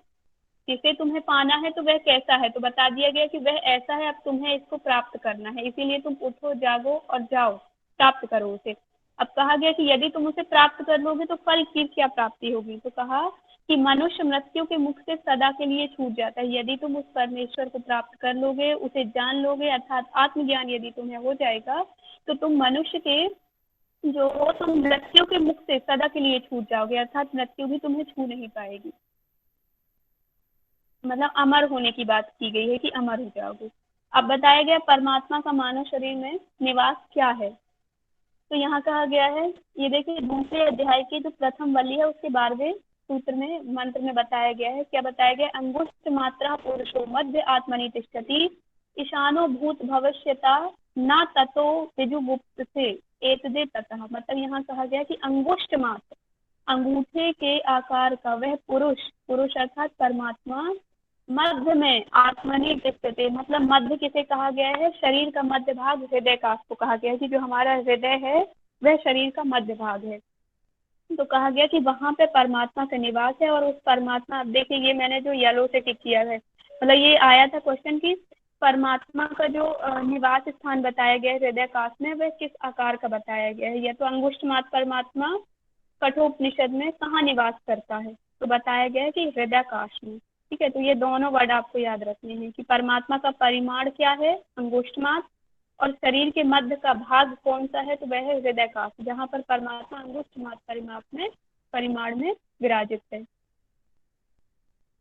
[SPEAKER 1] जिसे तुम्हें पाना है तो वह कैसा है, तो बता दिया गया कि वह ऐसा है, अब तुम्हें इसको प्राप्त करना है, इसीलिए तुम उठो, जागो और जाओ, प्राप्त करो उसे। अब कहा गया कि यदि तुम उसे प्राप्त कर लोगे तो फल की क्या प्राप्ति होगी, तो कहा कि मनुष्य मृत्यु के मुख से सदा के लिए छूट जाता है। यदि तुम उस परमेश्वर को प्राप्त कर लोगे, उसे जान लोगे, अर्थात आत्मज्ञान यदि तुम्हें हो जाएगा, तो तुम मनुष्य के जो हो, तुम मृत्यु के मुख से सदा के लिए छूट जाओगे, अर्थात मृत्यु भी तुम्हें छू नहीं पाएगी। मतलब अमर होने की बात की गई है कि अमर हो जाओगे। अब बताया गया परमात्मा का मानव शरीर में निवास क्या है, तो यहाँ कहा गया है, ये देखिए दूसरे अध्याय की जो प्रथम वली है उसके 12वें सूत्र में, मंत्र में बताया गया है। क्या बताया गया, अंगुष्ठ मात्रा पुरुषो मध्य आत्मनि तिष्ठति ईशानो भूत भविष्यता न ततो विजुगुप्त से एतदे ततः। मतलब यहाँ कहा गया कि अंगुष्ठ मात्र, अंगूठे के आकार का वह पुरुष, पुरुष अर्थात परमात्मा, मध्य में आत्मनि तिष्ठते, मतलब मध्य किसे कहा गया है, शरीर का मध्य भाग, हृदय का को कहा गया है कि जो हमारा हृदय है वह शरीर का मध्य भाग है। तो कहा गया कि वहां पे परमात्मा का निवास है। और उस परमात्मा, अब देखिए ये मैंने जो येलो से टिक किया है, मतलब ये आया था क्वेश्चन की परमात्मा का जो निवास स्थान बताया गया है हृदय काश में, वह किस आकार का बताया गया है। या तो अंगुष्ठ मात्र परमात्मा कठोपनिषद में कहाँ निवास करता है, तो बताया गया है कि हृदय काश में। ठीक है, तो ये दोनों वर्ड आपको याद रखने हैं कि परमात्मा का परिमाण क्या है, अंगुष्ठ मात्र, और शरीर के मध्य का भाग कौन सा है, तो वह है हृदय काश, जहाँ पर परमात्मा अंगुष्ठ मात्र परिमाण में विराजित है।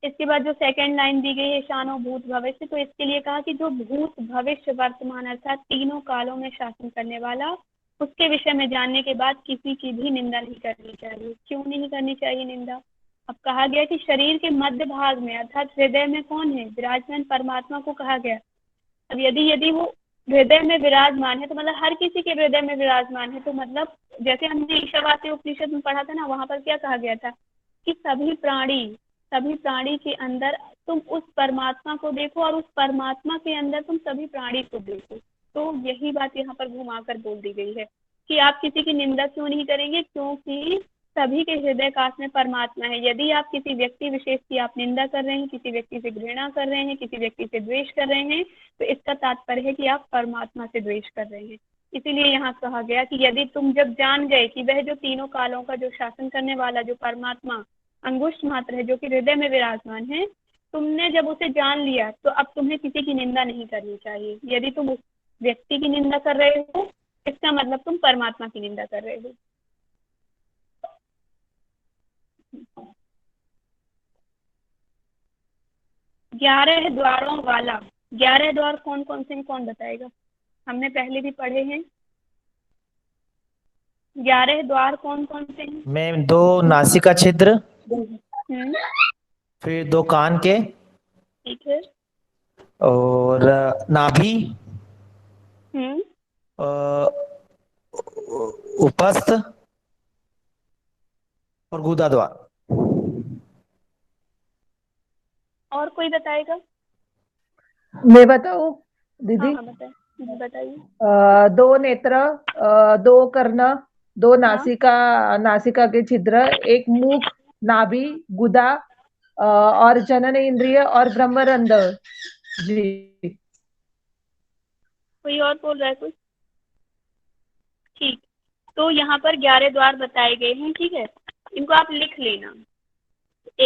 [SPEAKER 1] इसके बाद जो सेकंड लाइन दी गई है ईशानो भूत भविष्य, तो इसके लिए कहा कि जो भूत भविष्य वर्तमान अर्थात तीनों कालों में शासन करने वाला, उसके विषय में जानने के बाद किसी की भी निंदा नहीं करनी चाहिए। क्यों नहीं करनी चाहिए निंदा, अब कहा गया कि शरीर के मध्य भाग में अर्थात हृदय में कौन है, विराजमान परमात्मा को कहा गया। अब यदि वो हृदय में विराजमान है, तो मतलब हर किसी के हृदय में विराजमान है, तो मतलब जैसे हमने ईशावास्य उपनिषद में पढ़ा था ना, वहां पर क्या कहा गया था कि सभी प्राणी के अंदर तुम उस परमात्मा को देखो और उस परमात्मा के अंदर तुम सभी प्राणी को देखो। तो यही बात यहाँ पर घुमाकर बोल दी गई है कि आप किसी की निंदा क्यों नहीं करेंगे, क्योंकि सभी के हृदय काश में परमात्मा है। यदि आप किसी व्यक्ति विशेष की आप निंदा कर रहे हैं, किसी व्यक्ति से घृणा कर रहे हैं, किसी व्यक्ति से द्वेष कर रहे हैं, तो इसका तात्पर्य है कि आप परमात्मा से द्वेष कर रहे हैं। इसीलिए यहाँ कहा गया कि यदि तुम जब जान गए कि वह जो तीनों कालों का जो शासन करने वाला जो परमात्मा अंगुष्ठ मात्र है, जो कि हृदय में विराजमान है, तुमने जब उसे जान लिया, तो अब तुम्हें किसी की निंदा नहीं करनी चाहिए। यदि तुम उस व्यक्ति की निंदा कर रहे हो, इसका मतलब तुम परमात्मा की निंदा कर रहे हो। 11 द्वारों वाला, 11 द्वार कौन कौन से हैं, कौन बताएगा, हमने पहले भी पढ़े हैं। 11 द्वार कौन कौन से हैं?
[SPEAKER 7] मैम 2 नासिका छिद्र, फिर 2 कान के,
[SPEAKER 1] ठीक है,
[SPEAKER 7] और नाभि, उपस्थ और गुदा द्वार।
[SPEAKER 1] और कोई बताएगा?
[SPEAKER 8] मैं बताऊं दीदी?
[SPEAKER 1] हाँ बताइए।
[SPEAKER 8] 2 नेत्र, 2 कर्ण, 2 नासिका के छिद्र, 1 मुख, नाभि, गुदा और जनन इंद्रिय और ब्रह्मरंध्र। जी,
[SPEAKER 1] कोई और बोल रहा है कुछ? ठीक, तो यहाँ पर 11 द्वार बताए गए हैं। ठीक है, इनको आप लिख लेना।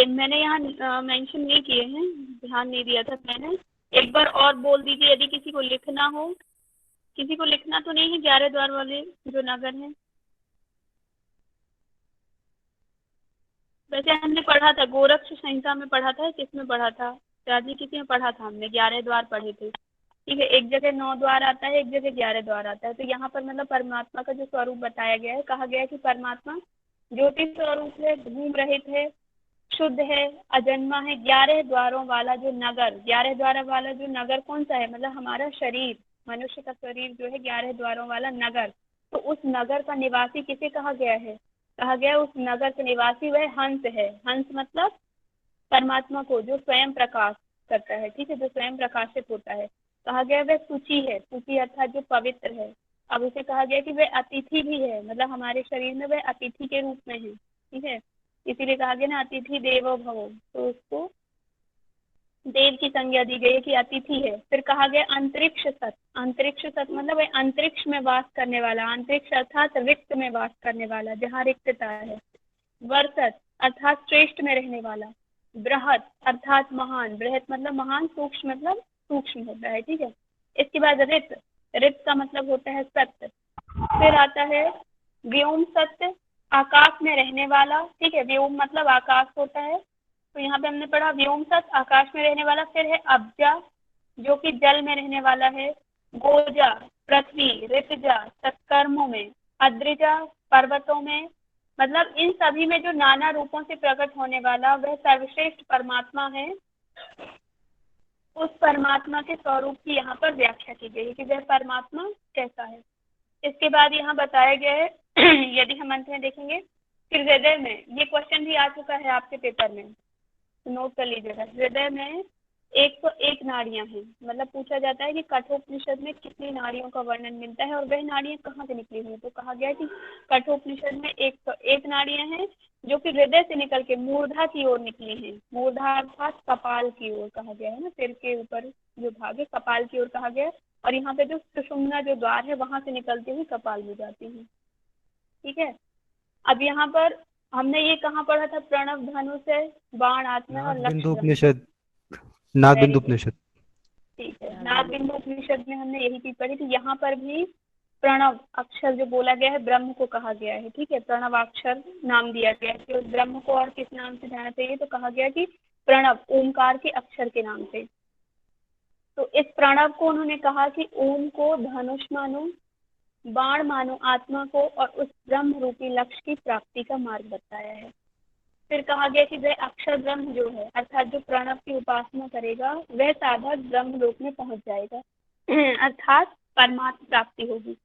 [SPEAKER 1] मैंने यहाँ मेंशन नहीं किए हैं, ध्यान नहीं दिया था मैंने। एक बार और बोल दीजिए यदि किसी को लिखना हो। किसी को लिखना तो नहीं है 11 द्वार वाले जो नगर हैं? वैसे हमने पढ़ा था, गोरक्ष संहिता में पढ़ा था, किसमें पढ़ा था, राजी किसी में पढ़ा था हमने, 11 द्वार पढ़े थे। ठीक है, एक जगह 9 द्वार आता है, एक जगह 11 द्वार आता है। तो यहाँ पर मतलब परमात्मा का जो स्वरूप बताया गया है, कहा गया है कि परमात्मा ज्योति स्वरूप है, धूम रहित है, शुद्ध है, अजन्मा है, 11 द्वारों वाला जो नगर, 11 द्वारों वाला जो नगर कौन सा है, मतलब हमारा शरीर, मनुष्य का शरीर जो है 11 द्वारों वाला नगर। तो उस नगर का निवासी किसे कहा गया है, कहा गया उस नगर का निवासी वह हंस है। हंस मतलब परमात्मा को, जो स्वयं प्रकाश करता है, ठीक है, जो स्वयं प्रकाशित होता है। कहा गया वह सूची है, सूची अर्थात जो पवित्र है। अब उसे कहा गया कि वह अतिथि भी है, मतलब हमारे शरीर में वह अतिथि के रूप में है। ठीक है, इसीलिए कहा गया ना अतिथि देवो भवो, तो उसको देव की संज्ञा दी गई है कि अतिथि है। फिर कहा गया अंतरिक्ष सत, अंतरिक्ष सत मतलब वह अंतरिक्ष में वास करने वाला, अंतरिक्ष अर्थात रिक्त में वास करने वाला, जहाँ रिक्तता है। वर्षत अर्थात श्रेष्ठ में रहने वाला। बृहत अर्थात महान, बृहत मतलब महान, सूक्ष्म मतलब सूक्ष्म होता है। ठीक है, इसके बाद रित, रित का मतलब होता है सत्य। फिर आता है व्योम सत्य, आकाश में रहने वाला। ठीक है, व्योम मतलब आकाश होता है, तो यहाँ पे हमने पढ़ा व्योम सत्य, आकाश में रहने वाला। फिर है अब्जा, जो कि जल में रहने वाला है। गोजा पृथ्वी, ऋतजा सत्कर्मों में, अद्रिजा पर्वतों में, मतलब इन सभी में जो नाना रूपों से प्रकट होने वाला वह सर्वश्रेष्ठ परमात्मा है। उस परमात्मा के स्वरूप की यहाँ पर व्याख्या की गई है कि वह परमात्मा कैसा है। इसके बाद यहाँ बताया गया है यदि हम अंत में देखेंगे, फिर हृदय में, ये क्वेश्चन भी आ चुका है आपके पेपर में, तो नोट कर लीजिएगा। हृदय में 101 नाड़ियां हैं, मतलब पूछा जाता है कि कठोपनिषद में कितनी नाड़ियों का वर्णन मिलता है और वह नाड़ियां कहाँ से निकली हुई, तो कहा गया कि कठोपनिषद में 101 नाड़ियां हैं जो कि हृदय से निकल के मूर्धा की ओर निकली हैं। मूर्धा अर्थात कपाल की ओर कहा गया है ना, सिर के ऊपर जो भाग है कपाल की ओर कहा गया है, और यहाँ पे जो सुषुम्ना जो द्वार है वहां से निकलती हुई कपाल में जाती है। ठीक है, अब यहाँ पर हमने ये कहाँ पढ़ा था, प्रणव धनुष है, बाण आत्मा और लक्ष्य।
[SPEAKER 9] उपनिषद, नागबिंदु उपनिषद।
[SPEAKER 1] ठीक है, नागबिंदु उपनिषद में हमने यही चीज पढ़ी थी। यहाँ पर भी प्रणव अक्षर जो बोला गया है ब्रह्म को कहा गया है। ठीक है, प्रणव अक्षर नाम दिया गया है कि उस ब्रह्म को और किस नाम से जाना चाहिए, तो कहा गया कि प्रणव, ओमकार के अक्षर के नाम से। तो इस प्रणव को उन्होंने कहा कि ओम को धनुष मानो, बाण मानो आत्मा को, और उस ब्रह्म रूपी लक्ष्य की प्राप्ति का मार्ग बताया है। फिर कहा गया कि वह अक्षर ब्रह्म जो है, अर्थात जो प्रणव की उपासना करेगा वह साधक ब्रह्म लोक में पहुंच जाएगा, अर्थात परमात्मा प्राप्ति होगी।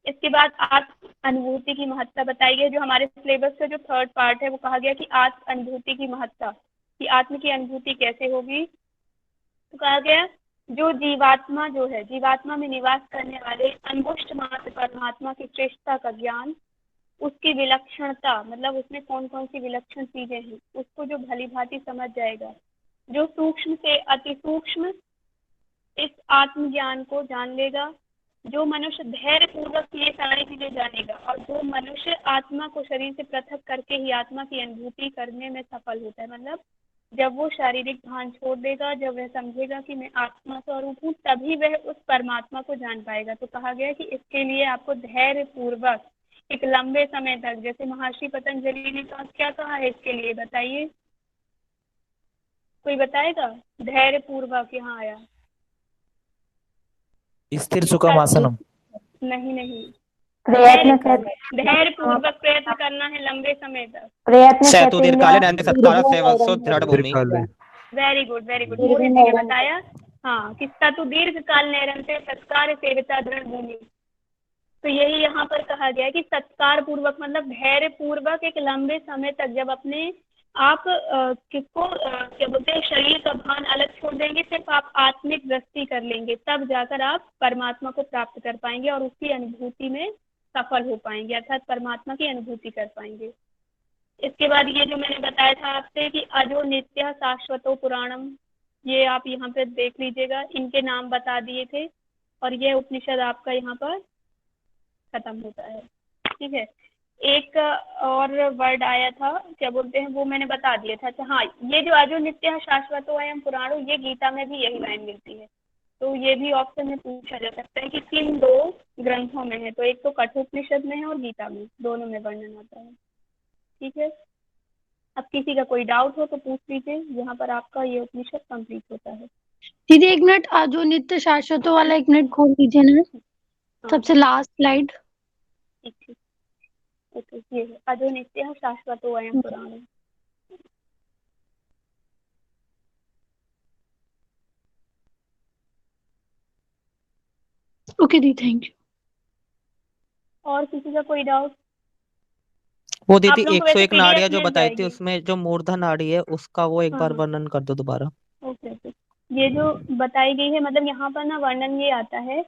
[SPEAKER 1] इसके बाद आत्म अनुभूति की महत्ता बताई गई, जो हमारे सिलेबस का जो 3rd पार्ट है वो कहा गया कि आत्म अनुभूति की महत्ता, कि आत्म की अनुभूति कैसे होगी। तो कहा गया जो जीवात्मा जो है, जीवात्मा में निवास करने वाले अंगुष्ठ मात्र परमात्मा की श्रेष्ठता का ज्ञान, उसकी विलक्षणता मतलब उसमें कौन कौन सी विलक्षण चीजें हैं उसको जो भली भांति समझ जाएगा, जो सूक्ष्म से अति सूक्ष्म इस आत्मज्ञान को जान लेगा, जो मनुष्य धैर्य पूर्वक ये सारी चीजें जानेगा, और जो मनुष्य आत्मा को शरीर से पृथक करके ही आत्मा की अनुभूति करने में सफल होता है, मतलब जब वो शारीरिक भान छोड़ देगा, जब वह समझेगा कि मैं आत्मा स्वरूप हूँ, तभी वह उस परमात्मा को जान पाएगा। तो कहा गया कि इसके लिए आपको धैर्य पूर्वक एक लंबे समय तक, जैसे महर्षि पतंजलि ने कहा, क्या कहा है इसके लिए बताइए, कोई बताएगा? धैर्य पूर्वक यहाँ आया,
[SPEAKER 7] स्थिर सुखम आसनम।
[SPEAKER 1] नहीं,
[SPEAKER 4] प्रयत्न
[SPEAKER 1] धैर्य पूर्वक प्रयत्न करना है लंबे समय तक।
[SPEAKER 4] प्रयत्न
[SPEAKER 1] वेरी गुड मोहित जी ने बताया, हाँ, किसका तो दीर्घ काल निरंतर सत्कार सेविता दृढ़ भूमि। तो यही यहाँ पर कहा गया है कि सत्कार पूर्वक मतलब धैर्य पूर्वक एक लंबे समय तक, जब अपने आप किसको क्या बोलते हैं, शरीर का भान अलग छोड़ देंगे, सिर्फ आप आत्मिक दृष्टि कर लेंगे, तब जाकर आप परमात्मा को प्राप्त कर पाएंगे और उसकी अनुभूति में सफल हो पाएंगे, अर्थात परमात्मा की अनुभूति कर पाएंगे। इसके बाद ये जो मैंने बताया था आपसे कि अजो नित्य शाश्वतो पुराणम, ये आप यहाँ पे देख लीजिएगा, इनके नाम बता दिए थे, और ये उपनिषद आपका यहाँ पर खत्म होता है। ठीक है, एक और वर्ड आया था, क्या बोलते हैं, वो मैंने बता दिया था। अच्छा हाँ, ये जो अजो नित्य शाश्वतो अयम पुराणो, ये गीता में भी यही लाइन मिलती है, तो ये भी ऑप्शन में पूछा जा सकता है कि किन 2 ग्रंथों में है, तो एक तो कठोपनिषद में है और गीता में, दोनों में वर्णन आता है। ठीक है, अब किसी का कोई डाउट हो तो पूछ लीजिए, यहाँ पर आपका ये उपनिषद कंप्लीट होता है।
[SPEAKER 3] दीदी एक मिनट, जो नित्य शाश्वतों वाला एक मिनट खोल दीजिए ना,
[SPEAKER 1] हाँ
[SPEAKER 3] सबसे लास्ट स्लाइड।
[SPEAKER 1] ठीक ठीक। ओके, ये है अजो नित्य शाश्वतो अयम पुराण।
[SPEAKER 3] ओके दी, थैंक यू।
[SPEAKER 1] और किसी का कोई डाउट?
[SPEAKER 7] वो
[SPEAKER 1] आप
[SPEAKER 7] दीदी
[SPEAKER 1] लोगों को वैसे
[SPEAKER 7] 101
[SPEAKER 1] पीडीएफ
[SPEAKER 7] नाड़ियां जो
[SPEAKER 1] मिल
[SPEAKER 7] बताई थी
[SPEAKER 1] जाएगी।
[SPEAKER 7] उसमें जो मूर्धन नाड़ी है उसका वो एक
[SPEAKER 1] हाँ
[SPEAKER 7] बार
[SPEAKER 1] हाँ
[SPEAKER 7] वर्णन कर दो दोबारा।
[SPEAKER 1] Okay okay. ये जो बताई गई है, मतलब यहाँ पर ना वर्णन ये आता है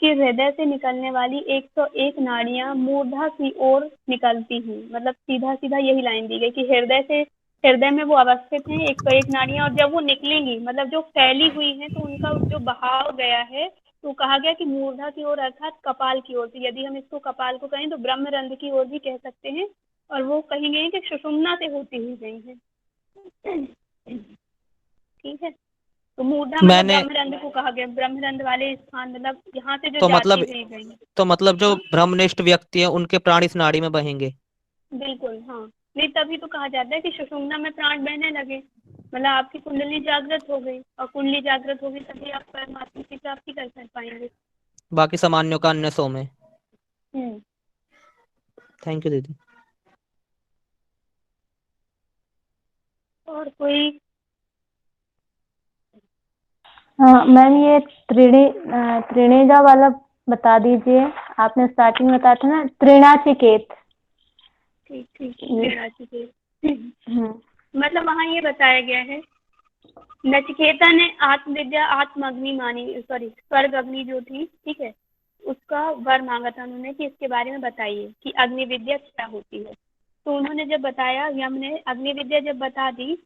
[SPEAKER 1] कि हृदय से निकलने वाली 101 नाड़ियां मूर्धा की ओर निकलती हैं। मतलब सीधा सीधा यही लाइन दी गई कि हृदय में वो अवस्थित हैं 101 नाड़ियां, और जब वो निकलेंगी मतलब जो फैली हुई हैं तो उनका जो बहाव गया है, तो कहा गया कि मूर्धा की ओर अर्थात कपाल की ओर। तो यदि हम इसको कपाल को कहें तो ब्रह्मरंध्र की ओर भी कह सकते हैं, और वो कही गई कि सुषुम्ना से होती हुई गई है। ठीक है, तो मूर्धा मतलब
[SPEAKER 7] मैंने
[SPEAKER 1] ब्रह्मरंध्र को कहा गया, ब्रह्मरंध्र वाले स्थान, मतलब यहाँ से जो
[SPEAKER 7] तो
[SPEAKER 1] जाती
[SPEAKER 7] मतलब
[SPEAKER 1] हुई गई।
[SPEAKER 7] तो मतलब जो
[SPEAKER 1] हाँ
[SPEAKER 7] ब्रह्मनिष्ठ व्यक्ति है उनके प्राण इस नाड़ी में बहेंगे।
[SPEAKER 1] बिल्कुल, हाँ नहीं तभी तो कहा जाता है कि सुषुम्ना में प्राण बहने लगे, मतलब आपकी कुंडली जागृत हो गई, और कुंडली जागृत होगी तभी आप परमात्मा की प्राप्ति कर पाएंगे।
[SPEAKER 7] बाकी सामान्यों का अन्य सौ में।
[SPEAKER 1] हम्म।
[SPEAKER 7] थैंक यू दीदी।
[SPEAKER 1] और कोई?
[SPEAKER 4] हाँ मैम, ये त्रिणेगा वाला बता दीजिए। आपने स्टार्टिंग में बताया था ना, त्रिणाचिकेत।
[SPEAKER 1] ठीक ठीक
[SPEAKER 4] ये
[SPEAKER 1] लेना चाहिए।
[SPEAKER 4] हम्म,
[SPEAKER 1] मतलब वहाँ ये बताया गया है, नचिकेता ने आत्मविद्या आत्माग्नि मानी, सॉरी स्वर्ग अग्नि जो थी, ठीक है, उसका वर मांगा था उन्होंने कि इसके बारे में बताइए कि अग्नि विद्या क्या होती है। तो उन्होंने जब बताया, यम ने अग्नि विद्या जब बता दी,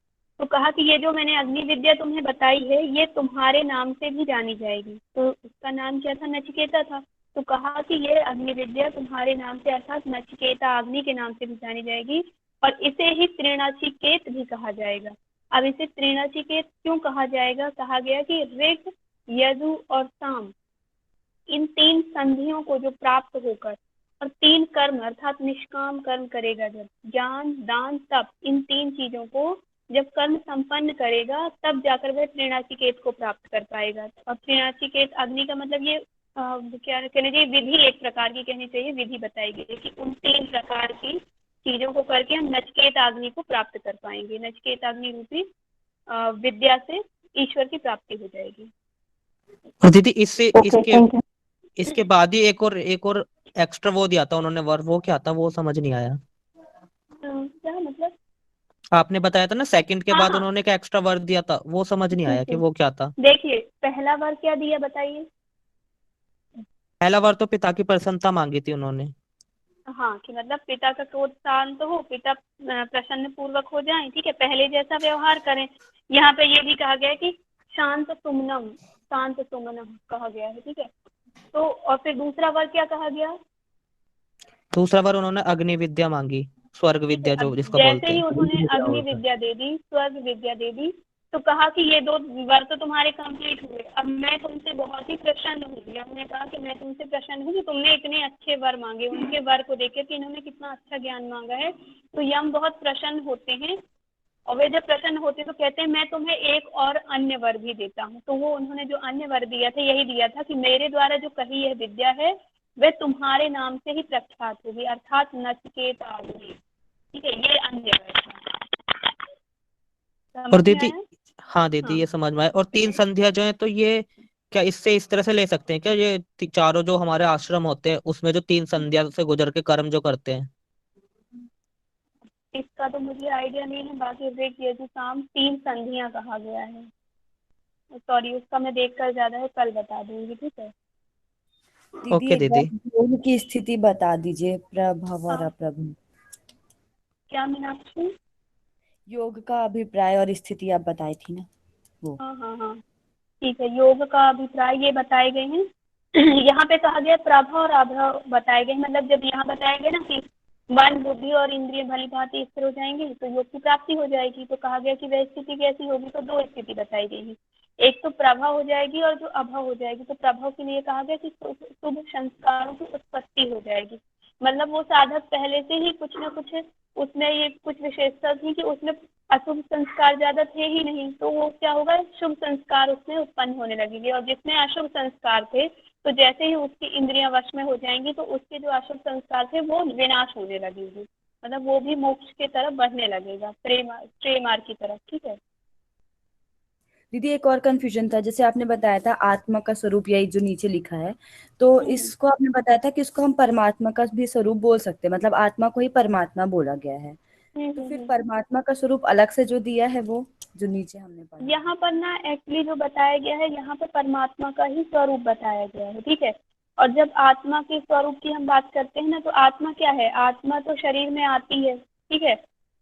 [SPEAKER 1] तो कहा कि ये जो मैंने अग्नि विद्या तुम्हें बताई है ये तुम्हारे नाम से भी जानी जाएगी। तो उसका नाम क्या था? नचिकेता था। तो कहा कि ये अग्नि विद्या तुम्हारे नाम से अर्थात नचिकेता अग्नि के नाम से भी जानी जाएगी, और इसे ही त्रिणाचिकेत भी कहा जाएगा। अब इसे त्रिणाचिकेत क्यों कहा जाएगा? कहा गया कि ऋग, यजु और साम, इन 3 संधियों को जो प्राप्त होकर और 3 कर्म अर्थात निष्काम कर्म करेगा, जब ज्ञान दान तप, इन 3 चीजों को जब कर्म संपन्न करेगा तब जाकर वह त्रिणाचिकेत को प्राप्त कर पाएगा। और त्रिणाचिकेत अग्नि का मतलब ये क्या कहना चाहिए, विधि एक प्रकार की कहनी चाहिए, विधि बताई गई है कि उन 3 प्रकार की चीजों को करके हम नचिकेत अग्नि को प्राप्त कर पाएंगे। नचिकेत अग्नि रूपी विद्या से ईश्वर की प्राप्ति हो जाएगी।
[SPEAKER 7] और दीदी इससे
[SPEAKER 4] ओके थैंक यू।
[SPEAKER 7] इसके बाद ही एक और एक्स्ट्रा वो दिया था उन्होंने वर, वो क्या था वो समझ नहीं आया।
[SPEAKER 1] क्या मतलब?
[SPEAKER 7] आपने बताया था ना सेकंड के
[SPEAKER 1] हाँ
[SPEAKER 7] बाद
[SPEAKER 1] हाँ
[SPEAKER 7] उन्होंने एक एक्स्ट्रा वर दिया था, वो समझ नहीं
[SPEAKER 1] ठीक
[SPEAKER 7] आया कि
[SPEAKER 1] है,
[SPEAKER 7] वो क्या था।
[SPEAKER 1] देखिए पहला बार क्या दिया बताइए।
[SPEAKER 7] पहला वर तो पिता की प्रसन्नता मांगी थी उन्होंने।
[SPEAKER 1] हाँ कि मतलब पिता का क्रोध शांत हो, पिता प्रसन्न पूर्वक हो जाएं, ठीक है, पहले जैसा व्यवहार करें। यहाँ पे ये भी कहा गया है कि शांत सुमनम, शांत सुमनम कहा गया है, ठीक है। तो और फिर दूसरा वर्ग क्या कहा गया?
[SPEAKER 7] दूसरा वर उन्होंने अग्नि विद्या मांगी, स्वर्ग
[SPEAKER 1] ठीक है,
[SPEAKER 7] विद्या
[SPEAKER 1] अब
[SPEAKER 7] जो जिसको
[SPEAKER 1] जैसे
[SPEAKER 7] बोलते
[SPEAKER 1] ही
[SPEAKER 7] हैं।
[SPEAKER 1] उन्होंने अग्नि विद्या दे दी, स्वर्ग विद्या दे दी, तो कहा कि ये 2 वर तो तुम्हारे कंप्लीट हुए, अब मैं तुमसे बहुत ही प्रसन्न हूँ। हमने कहा कि मैं तुमसे प्रसन्न हूँ कि तुमने इतने अच्छे वर मांगे। उनके वर को देख के इन्होंने कितना अच्छा ज्ञान मांगा है, तो यम बहुत प्रसन्न होते हैं। और वे जब प्रसन्न होते तो कहते हैं मैं तुम्हें एक और अन्य वर भी देता हूँ। तो वो उन्होंने जो अन्य वर दिया था यही दिया था कि मेरे द्वारा जो कही यह विद्या है वह तुम्हारे नाम से ही प्रख्यात होगी, अर्थात नचिकेत अग्नि। ठीक है, ये अन्य वर था।
[SPEAKER 7] और
[SPEAKER 1] समझ में
[SPEAKER 7] दीदी,
[SPEAKER 1] आया?
[SPEAKER 7] हाँ दीदी
[SPEAKER 1] हाँ
[SPEAKER 7] ये समझ में आया। और 3 संध्या जो है तो ये क्या इससे इस तरह से ले सकते हैं क्या, ये चारों जो हमारे आश्रम होते हैं उसमें जो 3 संध्या से गुजर के कर्म जो करते हैं।
[SPEAKER 1] इसका तो मुझे आइडिया नहीं है, बाकी ऋग यजु साम 3 संधियां कहा गया है। सॉरी उसका मैं देख कर ज्यादा है, कल बता दूंगी, ठीक है।
[SPEAKER 10] दीदी
[SPEAKER 7] ओके
[SPEAKER 10] एक बार
[SPEAKER 7] दीदी।
[SPEAKER 10] योग की स्थिति बता दीजिए, प्रभव और
[SPEAKER 1] हाँ
[SPEAKER 10] अप्रभव।
[SPEAKER 1] क्या मीनाक्षी?
[SPEAKER 10] योग का अभिप्राय और स्थिति आप बताई थी ना वो।
[SPEAKER 1] हाँ हाँ हाँ ठीक है, योग का अभिप्राय ये बताए गए हैं। यहाँ पे कहा गया प्रभव और अभव बताए गए, मतलब जब यहाँ बताया गया ना कि मन बुद्धि और इंद्रिय भली भांति स्थिर हो जाएंगे तो योग की प्राप्ति हो जाएगी। तो कहा गया कि वह स्थिति कैसी होगी, तो 2 स्थिति बताई गई है, एक तो प्रभव हो जाएगी और जो अभव हो जाएगी। तो प्रभव के लिए कहा गया कि शुभ संस्कारों की उत्पत्ति हो जाएगी, मतलब वो साधक पहले से ही कुछ ना कुछ उसमें ये कुछ विशेषता थी कि उसमें अशुभ संस्कार ज्यादा थे ही नहीं, तो वो क्या होगा, शुभ संस्कार उसमें उत्पन्न होने लगेंगे। और जिसमें अशुभ संस्कार थे तो जैसे ही उसकी इंद्रियां वश में हो जाएंगी तो उसके जो अशुभ संस्कार थे वो विनाश होने लगेंगे, मतलब वो भी मोक्ष की तरफ बढ़ने लगेगा, श्रेय मार्ग की तरफ। ठीक है
[SPEAKER 10] दीदी, एक और कंफ्यूजन था, जैसे आपने बताया था आत्मा का स्वरूप यही जो नीचे लिखा है, तो इसको आपने बताया था कि इसको हम परमात्मा का भी स्वरूप बोल सकते हैं, मतलब आत्मा को ही परमात्मा बोला गया है। तो फिर परमात्मा का स्वरूप अलग से जो दिया है वो जो नीचे हमने पढ़ा,
[SPEAKER 1] यहाँ पर ना एक्चुअली जो बताया गया है यहाँ पर परमात्मा का ही स्वरूप बताया गया है। ठीक है, और जब आत्मा के स्वरूप की हम बात करते हैं ना, तो आत्मा क्या है, आत्मा तो शरीर में आती है। ठीक है,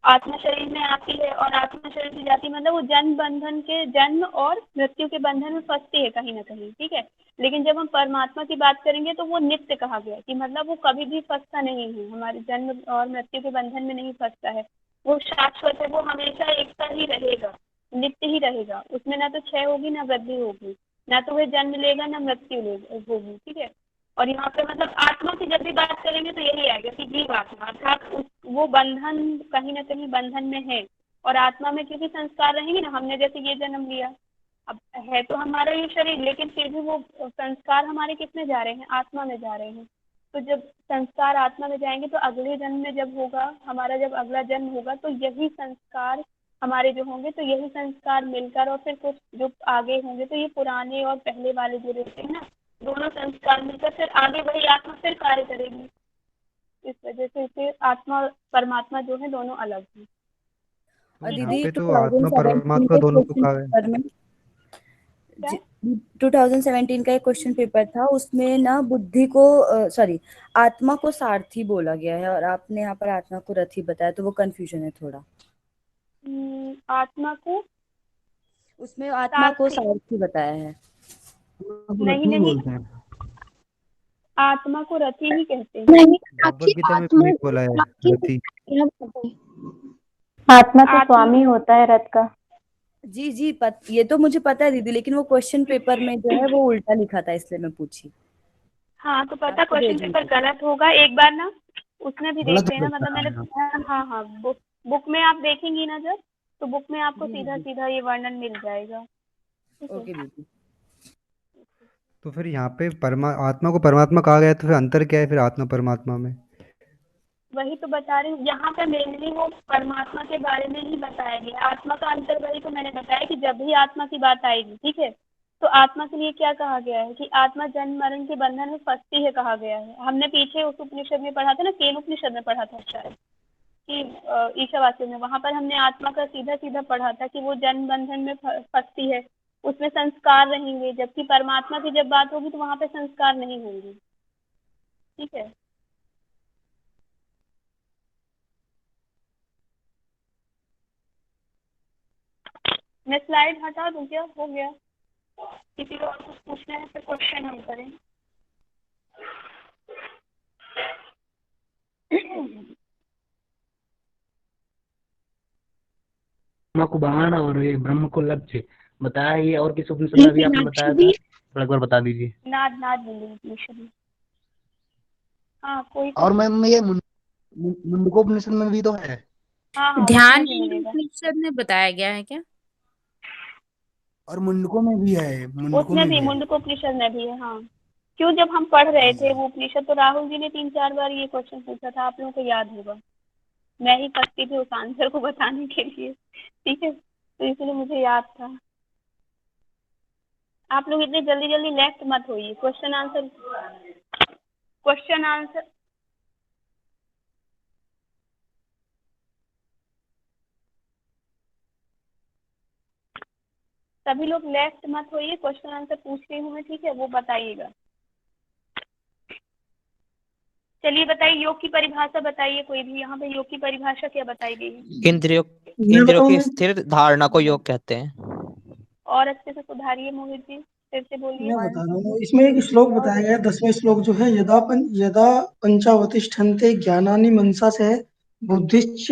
[SPEAKER 1] आत्मा शरीर में आती है और आत्मा शरीर से जाती है, मतलब वो जन्म बंधन के, जन्म और मृत्यु के बंधन में फंसती है कहीं ना कहीं। ठीक है, लेकिन जब हम परमात्मा की बात करेंगे तो वो नित्य कहा गया कि मतलब वो कभी भी फंसता नहीं है, हमारे जन्म और मृत्यु के बंधन में नहीं फंसता है, वो शाश्वत है, वो हमेशा एक सा ही रहेगा, नित्य ही रहेगा, उसमें ना तो क्षय होगी ना वृद्धि होगी, ना तो वह जन्म लेगा ना मृत्यु होगी। ठीक है, और यहाँ पे मतलब आत्मा की जब भी बात करेंगे तो यही आएगा कि जीव आत्मा, अर्थात वो बंधन कहीं ना कहीं बंधन में है, और आत्मा में क्योंकि संस्कार रहेंगे ना, हमने जैसे ये जन्म लिया, अब है तो हमारा ये शरीर, लेकिन फिर भी वो संस्कार हमारे किस में जा रहे हैं, आत्मा में जा रहे हैं। तो जब संस्कार आत्मा में जाएंगे तो अगले जन्म में जब होगा हमारा, जब अगला जन्म होगा तो यही संस्कार हमारे जो होंगे, तो यही संस्कार मिलकर और फिर कुछ जो आगे होंगे, तो ये पुराने और पहले वाले जो रहते हैं ना, दोनों संस्कार मिलकर फिर आगे वही आत्मा फिर कार्य करेगी। इस वजह से इसे आत्मा परमात्मा जो है दोनों अलग हैं।
[SPEAKER 10] और
[SPEAKER 9] यहाँ
[SPEAKER 10] दीदी
[SPEAKER 9] पे तो आत्मा
[SPEAKER 10] 2017
[SPEAKER 9] परमात्मा
[SPEAKER 10] के
[SPEAKER 9] दोनों को
[SPEAKER 10] क्वेश्चन
[SPEAKER 9] कहा है।
[SPEAKER 10] पेपर में 2017 का एक क्वेश्चन पेपर था, उसमें ना बुद्धि को सॉरी आत्मा को सारथी बोला गया है और आपने यहाँ पर आत्मा को रथी बताया, तो वो कंफ्यूजन है थोड़ा।
[SPEAKER 1] आत्मा को
[SPEAKER 10] उसमें आत्मा को
[SPEAKER 1] सारथी
[SPEAKER 10] सारथी बताया है।
[SPEAKER 1] नहीं नहीं,
[SPEAKER 9] बोलते हैं।
[SPEAKER 1] आत्मा को रथी ही कहते हैं।
[SPEAKER 3] नहीं,
[SPEAKER 9] भगवत गीता में भी एक बोला है रथी।
[SPEAKER 4] आत्मा तो स्वामी होता है रथ का।
[SPEAKER 10] जी जी ये तो मुझे पता है दीदी, लेकिन वो क्वेश्चन पेपर में जो है वो उल्टा लिखा था, इसलिए मैं पूछी।
[SPEAKER 1] हाँ तो पता,
[SPEAKER 10] आपको
[SPEAKER 1] क्वेश्चन
[SPEAKER 10] भेजूंगी।
[SPEAKER 1] पेपर गलत होगा, एक बार ना उसमें भी देख
[SPEAKER 9] गलत
[SPEAKER 1] लेना,
[SPEAKER 9] बोलता
[SPEAKER 1] मतलब मैंने
[SPEAKER 9] है।
[SPEAKER 1] हाँ हाँ बुक में आप देखेंगी ना जब, तो बुक में आपको
[SPEAKER 10] जी
[SPEAKER 1] सीधा
[SPEAKER 10] जी
[SPEAKER 1] सीधा ये वर्णन मिल जाएगा। ठीक है,
[SPEAKER 10] ओके दीदी।
[SPEAKER 9] तो फिर यहाँ पे आत्मा को परमात्मा कहा गया है, तो फिर अंतर क्या है फिर आत्मा परमात्मा में?
[SPEAKER 1] वही तो बता रही हूँ, यहाँ पे मेनली वो परमात्मा के बारे में ही बताया गया। आत्मा का अंतर वही तो मैंने बताया कि जब भी आत्मा की बात आएगी, ठीक है, तो आत्मा के लिए क्या कहा गया है कि आत्मा जन्म मरण के बंधन में फंसती है कहा गया है। हमने पीछे उस उपनिषद में पढ़ा था ना, केन उपनिषद में पढ़ा था शायद, कि ईशावास्य में, वहां पर हमने आत्मा का सीधा सीधा पढ़ा था कि वो जन्म बंधन में फंसती है, उसमें संस्कार रहेंगे, जबकि परमात्मा की जब बात होगी तो वहां पे संस्कार नहीं होंगे। ठीक है, मैं स्लाइड हटा दूं क्या, हो गया? किसी को और कुछ पूछना है तो क्वेश्चन हम करें।
[SPEAKER 11] आत्मा को बाण और ये ब्रह्म को लक्ष्य बताया, ये और किस उपनिषद में भी आपने बताया था, थोड़ा एक बार बता दीजिए।
[SPEAKER 1] नाद नाद बोलिए उपनिषद में। हाँ कोई
[SPEAKER 11] और मैम ये मुंडकोपनिषद में भी तो है।
[SPEAKER 1] हाँ हाँ
[SPEAKER 6] ध्यान
[SPEAKER 1] उसमें भी मिलेगा,
[SPEAKER 6] उपनिषद में बताया गया है क्या?
[SPEAKER 11] और मुंडकों में भी है, मुंडकों
[SPEAKER 1] उसमें
[SPEAKER 11] में
[SPEAKER 1] भी
[SPEAKER 11] भी है।
[SPEAKER 1] मुंडकोपनिषद में भी है। हाँ क्यों, जब हम पढ़ रहे थे वो उपनिषद तो राहुल जी ने 3-4 बार ये क्वेश्चन पूछा था, आप लोगों को याद होगा। मैं ही फंसती थी उस आंसर को बताने के लिए, ठीक है, तो इसलिए मुझे याद था। आप लोग इतने जल्दी जल्दी लेफ्ट मत होइए, क्वेश्चन आंसर सभी लोग लेफ्ट मत होइए, क्वेश्चन आंसर पूछ रही हूँ मैं, ठीक है, वो बताइएगा। चलिए बताइए, योग की परिभाषा बताइए कोई भी, यहाँ पे योग की परिभाषा क्या बताई गई है?
[SPEAKER 7] इंद्रियों की स्थिर धारणा को योग कहते हैं।
[SPEAKER 1] और अच्छे से सुधारिए मोहित जी, फिर से बोलिए।
[SPEAKER 12] मैं बता रहा हूँ, इसमें एक श्लोक बताया गया है, 10वां श्लोक जो है, यदा पंचावतिष्ठन्ते ज्ञानानि मनसा से बुद्धिश्च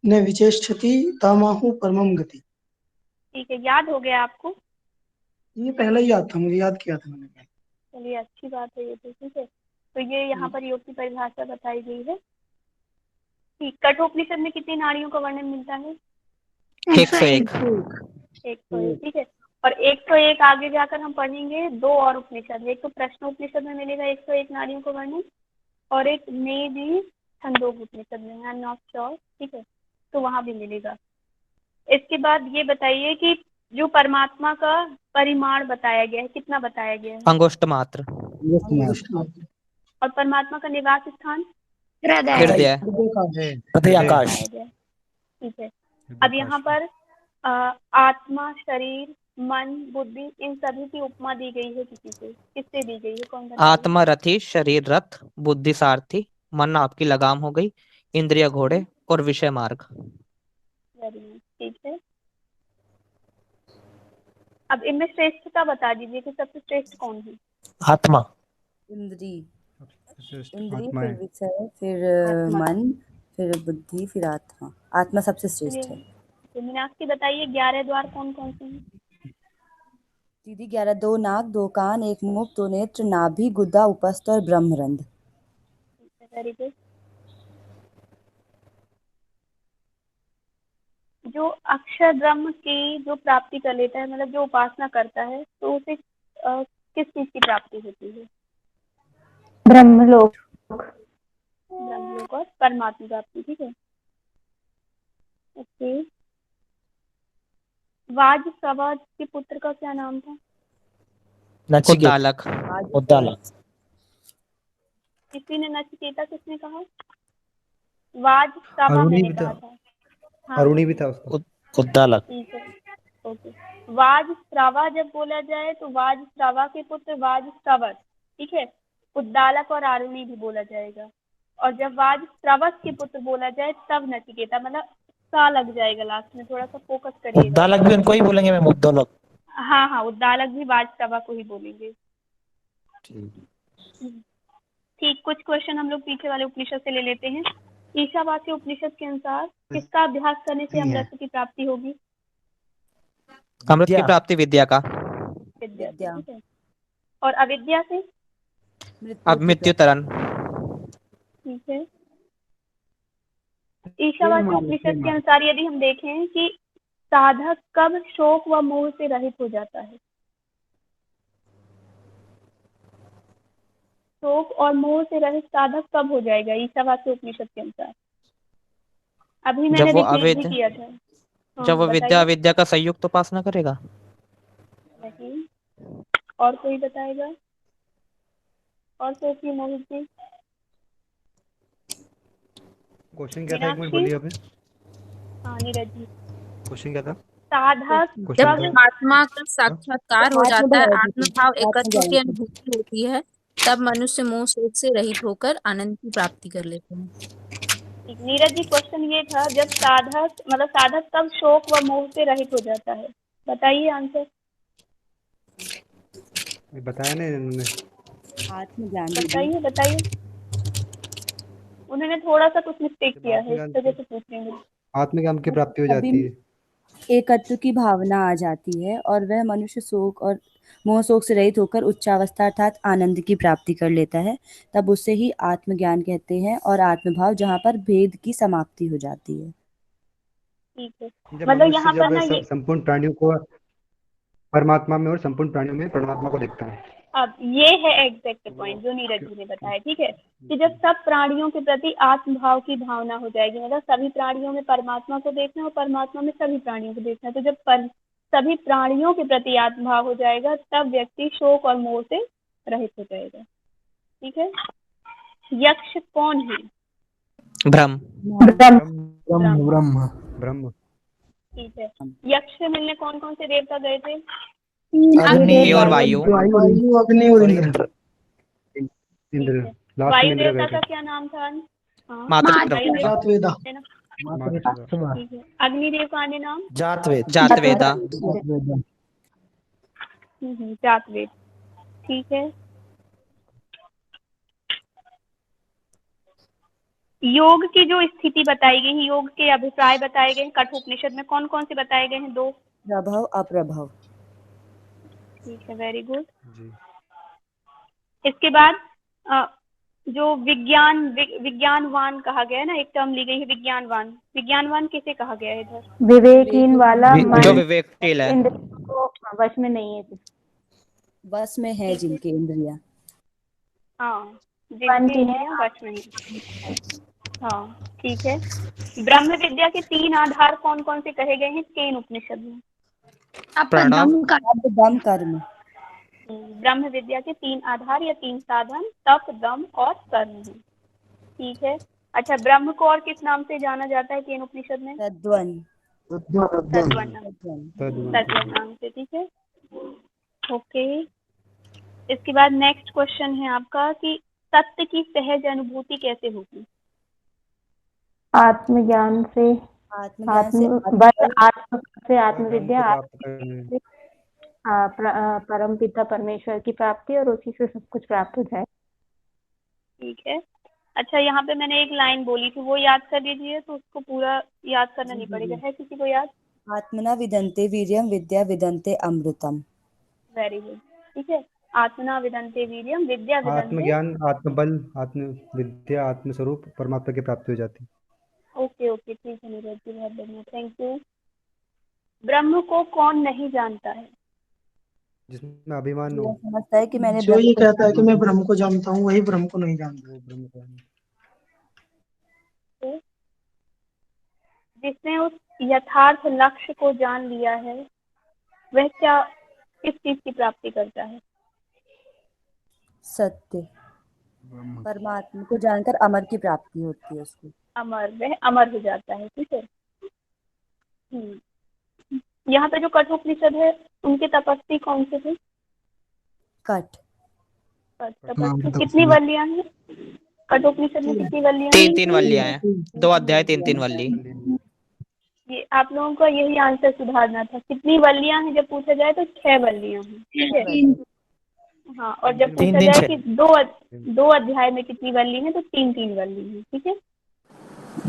[SPEAKER 12] न विचेष्टति तमाहु परमम गति।
[SPEAKER 1] ठीक है, याद हो गया आपको?
[SPEAKER 12] ये पहले ही याद था, मुझे याद किया था मैंने।
[SPEAKER 1] चलिए अच्छी बात है ये तो, ठीक है। तो ये यहाँ पर योग की परिभाषा बताई गई है। ठीक, कठोपनिषद में कितनी नाड़ियों का वर्णन मिलता है?
[SPEAKER 7] 101।
[SPEAKER 1] 101, ठीक है। और 101 आगे जाकर हम पढ़ेंगे 2 और उपनिषद। एक तो प्रश्नोपनिषद में मिलेगा 101 नाड़ियों का वर्णन, और एक में भी छंदोग उपनिषद में, आई एम नॉट श्योर, ठीक है, तो वहां भी मिलेगा। इसके बाद ये बताइए कि जो परमात्मा का परिमाण बताया गया है, कितना बताया गया है?
[SPEAKER 7] अंगुष्ठ मात्र।
[SPEAKER 1] और परमात्मा का निवास स्थान?
[SPEAKER 7] हृदय।
[SPEAKER 11] हृदयाकाश।
[SPEAKER 1] ठीक है। अब यहाँ पर आत्मा, शरीर, मन, बुद्धि, इन सभी की उपमा दी गई है किसी से, किससे दी गई है, कौन बताएगा?
[SPEAKER 7] आत्मा रथी, शरीर रथ, बुद्धि सारथी, मन आपकी लगाम हो गई, इंद्रिय घोड़े और विषय मार्ग।
[SPEAKER 1] वेरी नाइस, ठीक है। अब इनमें श्रेष्ठता बता दीजिए कि सबसे श्रेष्ठ कौन है?
[SPEAKER 11] आत्मा।
[SPEAKER 10] इंद्री,
[SPEAKER 9] आत्मा
[SPEAKER 10] फिर
[SPEAKER 9] है।
[SPEAKER 10] विषय, फिर
[SPEAKER 1] आत्मा।
[SPEAKER 10] मन, फिर बुद्धि, फिर आत्मा। आत्मा सबसे श्रेष्ठ है।
[SPEAKER 1] तो मीनाक्षी बताइए 11 द्वार कौन कौन से हैं?
[SPEAKER 10] दीदी 11, 2 नाक, 2 कान, 1 मुख, 2 नेत्र, नाभि, गुदा, उपस्थ और ब्रह्मरंध्र।
[SPEAKER 1] Very good. जो अक्षर ब्रह्म की जो प्राप्ति कर लेता है, मतलब जो उपासना करता है, तो उसे किस चीज की प्राप्ति होती है?
[SPEAKER 4] ब्रह्मलोक।
[SPEAKER 1] ब्रह्मलोक और परमात्मा प्राप्ति, ठीक है। ओके। वाजसवा के पुत्र का क्या नाम था?
[SPEAKER 7] उद्दालक।
[SPEAKER 11] उद्दालक।
[SPEAKER 1] किसी ने नचिकेता, किसने कहा? वाजसवा
[SPEAKER 9] अरुणी
[SPEAKER 1] मैंने
[SPEAKER 9] भी
[SPEAKER 1] कहा
[SPEAKER 9] था।
[SPEAKER 1] था। हाँ,
[SPEAKER 9] अरुणी भी था उसका।
[SPEAKER 11] उद्दालक।
[SPEAKER 1] ठीक है, ओके। वाजस्रावा जब बोला जाए तो वाजस्रावा के पुत्र वाजस्रावस, ठीक है। उद्दालक और आरुणी भी बोला जाएगा। और जब वाजस्रावस के पुत्र बोला जाए तब नचिकेता, मतलब सा लग जाएगा लास्ट में, थोड़ा सा फोकस करिएगा।
[SPEAKER 11] उद्दालक भी उनको ही बोलेंगे मैम, उद्दालक।
[SPEAKER 1] हाँ हाँ, उद्दालक भी वाजस्रावा को ही बोलेंगे। ठीक, कुछ क्वेश्चन हम लोग पीछे वाले उपनिषद से ले लेते हैं। ईशावास्य उपनिषद के अनुसार किसका अभ्यास करने से अमृत की प्राप्ति होगी?
[SPEAKER 7] अमृत की प्राप्ति विद्या का।
[SPEAKER 1] विद्या, ठीक है। और अविद्या से?
[SPEAKER 7] अब मृत्यु तरण।
[SPEAKER 1] ठीक है। ईशावास्य उपनिषद के अनुसार यदि हम देखें कि साधक कब शोक व मोह से रहित हो जाता है? शोक और मोह से रहित साधक कब हो जाएगा ईशावास्य उपनिषद के अनुसार? अभी मैंने रिपीट भी किया था।
[SPEAKER 7] जब वो विद्या अविद्या का संयुक्त उपासना करेगा।
[SPEAKER 1] नहीं, और कोई बताएगा? और सोचिए मोहित जी।
[SPEAKER 9] क्वेश्चन क्या था, एक मिनट बोलिए आपने।
[SPEAKER 1] हाँ नीरज जी,
[SPEAKER 9] क्वेश्चन क्या था?
[SPEAKER 1] साधक
[SPEAKER 6] जब आत्मा का साक्षात्कार हो जाता है, आत्मभाव एकत्व की अनुभूति होती है, तब मनुष्य मोह शोक से रहित होकर आनंद की प्राप्ति कर लेते हैं।
[SPEAKER 1] नीरज जी, क्वेश्चन ये था जब साधक, मतलब साधक कब शोक व मोह से रहित हो जाता है? बताइए आंसर।
[SPEAKER 9] बताया नहीं उन्होंने।
[SPEAKER 10] आत्मज्ञान।
[SPEAKER 1] बताइए बताइए। उन्होंने थोड़ा सा कुछ मिस्टेक किया है, इस वजह से पूछ रही हूँ।
[SPEAKER 9] आत्मज्ञान की प्राप्ति हो जाती है।
[SPEAKER 10] एकत्व की भावना आ जाती है और वह मनुष्य शोक और मोह शोक से रहित होकर उच्चावस्था अर्थात आनंद की प्राप्ति कर लेता है, तब उसे ही आत्मज्ञान कहते हैं। और आत्मभाव जहाँ पर भेद की समाप्ति हो जाती है।
[SPEAKER 1] ठीक है,
[SPEAKER 9] जब
[SPEAKER 1] मतलब यहाँ पर ना
[SPEAKER 9] मनुष्य
[SPEAKER 1] ये
[SPEAKER 9] संपूर्ण प्राणियों को परमात्मा में और संपूर्ण प्राणियों में परमात्मा को देखता है।
[SPEAKER 1] अब ये है एग्जैक्ट पॉइंट जो नीरज जी ने बताया, ठीक है, कि जब सब प्राणियों के प्रति आत्मभाव की भावना हो जाएगी, मतलब सभी प्राणियों में परमात्मा को देखना और परमात्मा में सभी प्राणियों को देखना, तो जब सभी प्राणियों के प्रति आत्मभाव हो जाएगा तब व्यक्ति शोक और मोह से रहित हो जाएगा। ठीक है। यक्ष कौन है?
[SPEAKER 7] ब्रह्म।
[SPEAKER 9] ब्रह्म। ब्रह्म।
[SPEAKER 1] ठीक है। यक्ष से मिलने कौन कौन से देवता गए थे?
[SPEAKER 7] अग्नि और वायु।
[SPEAKER 12] अग्नि और इंद्र।
[SPEAKER 9] इंद्र।
[SPEAKER 1] वायु देवता का क्या नाम था?
[SPEAKER 7] मातृदेवता।
[SPEAKER 1] ठीक है। अग्निदेव का अन्य नाम?
[SPEAKER 7] जातवेदा।
[SPEAKER 1] जातवेद। ठीक है। योग की जो स्थिति बताई गई है, योग के अभिप्राय बताए गए हैं कठोपनिषद में, कौन कौन से बताए गए हैं? 2।
[SPEAKER 10] प्रभाव अप्रभाव।
[SPEAKER 1] ठीक है, वेरी गुड। इसके बाद जो विज्ञानवान कहा गया है ना, एक टर्म ली गई है विज्ञानवान। विज्ञानवान किसे कहा गया है इधर?
[SPEAKER 4] विवेकहीन वाला
[SPEAKER 7] जो
[SPEAKER 4] मन
[SPEAKER 7] विवेकशील है।
[SPEAKER 4] इंद्रियों को वश में नहीं है।
[SPEAKER 10] बस में है जिनकी इंद्रियां।
[SPEAKER 1] हाँ,
[SPEAKER 4] मन
[SPEAKER 1] जिनकी
[SPEAKER 4] की है।
[SPEAKER 1] इंद्रियां वश में है। हाँ ठीक है। ब्रह्म विद्या के 3 आधार कौन कौन से कहे गए हैं केन उपनिषद में?
[SPEAKER 7] प्रणव,
[SPEAKER 10] दम, कर्म।
[SPEAKER 1] ब्रह्म विद्या के 3 आधार या 3 साधन तप, दम और कर्म है। ठीक है। अच्छा, ब्रह्म को और किस नाम से जाना जाता है केन उपनिषद में?
[SPEAKER 10] तद्वन।
[SPEAKER 1] तद्वन नाम से। ठीक है, ओके। इसके बाद नेक्स्ट क्वेश्चन है आपका कि सत्य की सहज अनुभूति कैसे होगी?
[SPEAKER 4] आत्मज्ञान से, आत्मविद्या, परम पिता परमेश्वर की प्राप्ति और उसी से सब कुछ प्राप्त हो जाए।
[SPEAKER 1] ठीक है। अच्छा, यहाँ पे मैंने एक लाइन बोली थी, वो याद कर लीजिए, तो उसको पूरा याद करना नहीं पड़ेगा। है किसी को याद?
[SPEAKER 10] आत्मना विदन्ते वीर्यम विद्या विदन्ते अमृतम।
[SPEAKER 1] Very good. ठीक है, आत्मना विदन्ते वीर्यम विद्या विदन्ते,
[SPEAKER 9] आत्मज्ञान, आत्मबल, आत्मविद्या, आत्मस्वरूप परमात्मा की प्राप्ति हो जाती है।
[SPEAKER 1] ओके ओके, ठीक है नीरज जी, बहुत बढ़िया, थैंक यू। ब्रह्म को कौन नहीं जानता है?
[SPEAKER 9] जिसमें अभिमान हो,
[SPEAKER 10] समझता है कि मैंने
[SPEAKER 12] जो ये कहता है कि मैं ब्रह्म को जानता हूँ वही ब्रह्म को नहीं जानता।
[SPEAKER 1] जिसने उस यथार्थ लक्ष्य को जान लिया है वह क्या किस चीज की प्राप्ति करता है?
[SPEAKER 10] सत्य, परमात्मा को जानकर अमर की प्राप्ति होती है उसको।
[SPEAKER 1] अमर, वह अमर हो जाता है। ठीक है। यहाँ पे जो कठोपनिषद है उनके तपस्वी कौन से थे? तपस्वी कितनी वल्लियां हैं कठोपनिषद में? कितनी वल्लियां?
[SPEAKER 7] 3 वल्लियां हैं, 2 अध्याय 3 वल्ली।
[SPEAKER 1] ये आप लोगों का यही आंसर सुधारना था। कितनी वल्लियां हैं जब पूछा जाए तो 6 वल्लियां हैं। ठीक है। हाँ, और जब पूछा जाए कि दो अध्याय में कितनी वल्ली है तो 3 वल्ली है। ठीक है।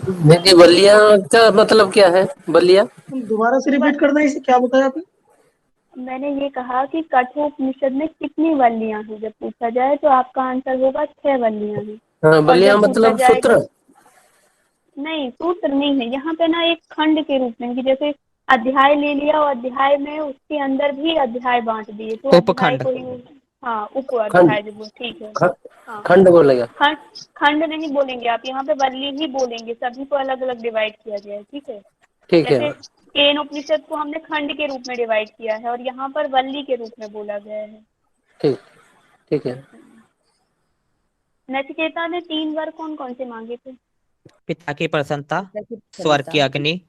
[SPEAKER 5] दीदी, बलिया का मतलब क्या है? बलिया
[SPEAKER 12] दोबारा से रिपीट करना, इसे क्या बताया आपने?
[SPEAKER 1] मैंने ये कहा कि कठोपनिषद में कितनी वल्लियां हैं जब पूछा जाए तो आपका आंसर होगा 6 वल्लियां हैं।
[SPEAKER 5] हाँ, बलिया मतलब सूत्र?
[SPEAKER 1] नहीं, सूत्र नहीं है यहाँ पे ना, एक खंड के रूप में कि जैसे अध्याय ले लिया और अध्याय में उसके अंदर भी अध्याय बांट दिए तो अध्याय को ही, हाँ, उप अध्याय जो, ठीक है। हाँ,
[SPEAKER 5] खंड बोलेगा?
[SPEAKER 1] खंड नहीं बोलेंगे आप, यहाँ पे वल्ली ही बोलेंगे। सभी को अलग अलग डिवाइड किया गया है। ठीक है।
[SPEAKER 5] ठीक है।
[SPEAKER 1] जैसे केन उपनिषद को हमने खंड के रूप में डिवाइड किया है और यहाँ पर वल्ली के रूप में बोला गया है।
[SPEAKER 5] ठीक, ठीक है।
[SPEAKER 1] नचिकेता ने 3 वर कौन कौन से मांगे थे?
[SPEAKER 7] पिता की प्रसन्नता, स्वर्ग की अग्नि,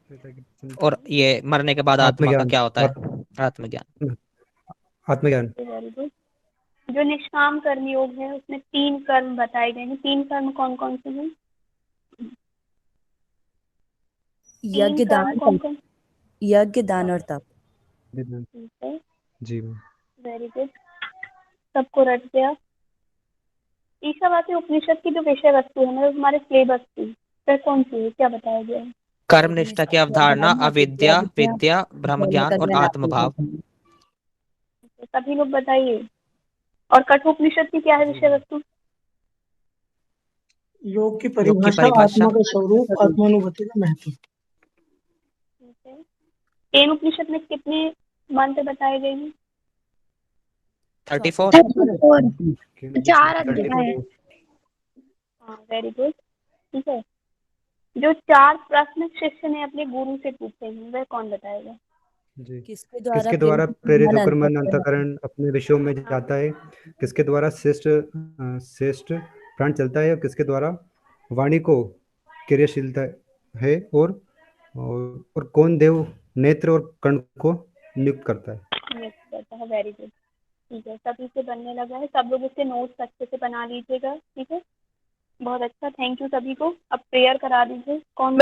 [SPEAKER 7] और ये मरने के बाद आत्मा का क्या होता है? आत्मज्ञान।
[SPEAKER 9] आत्मज्ञान।
[SPEAKER 1] Very good. जो निष्काम कर्म योग है उसमें 3 कर्म बताए गए हैं। 3 कर्म कौन कौन से हैं?
[SPEAKER 10] यज्ञ, दान और तप।
[SPEAKER 9] जी,
[SPEAKER 1] वेरी गुड, सबको रट गया। ईशावासी उपनिषद की जो विषय वस्तु है मतलब हमारे सिलेबस की, वह कौन सी है? क्या बताया गया है?
[SPEAKER 7] कर्मनिष्ठा की अवधारणा, अविद्या, विद्या, ब्रह्म ज्ञान और आत्मभाव।
[SPEAKER 1] सभी लोग बताइए। और कठोपनिषद की क्या है विषय वस्तु?
[SPEAKER 12] योग की परिभाषा, आत्मा का स्वरूप, आत्मानुभूति का महत्व।
[SPEAKER 1] केन उपनिषद में कितने मंत्र बताए गए हैं?
[SPEAKER 3] 34 4 अध्याय।
[SPEAKER 1] हाँ, वेरी गुड। ठीक है। जो 4 प्रश्न शिष्य ने अपने गुरु से पूछे हैं वह कौन बताएगा?
[SPEAKER 9] जी। किसके द्वारा प्रेरित होकर मन अंतःकरण अपने विषयों में जाता है? किसके द्वारा श्रेष्ठ प्राण चलता है? और किसके द्वारा वाणी को क्रियाशीलता है? और कौन देव नेत्र और कर्ण को नियुक्त करता है?
[SPEAKER 1] Very good. ठीक है, सभी से बनने लगा है। सब लोग इसके नोट्स अच्छे से बना लीजिएगा। ठीक है, बहुत अच्छा, थैंक यू सभी को। अब प्रेयर करा दीजिए। कौन?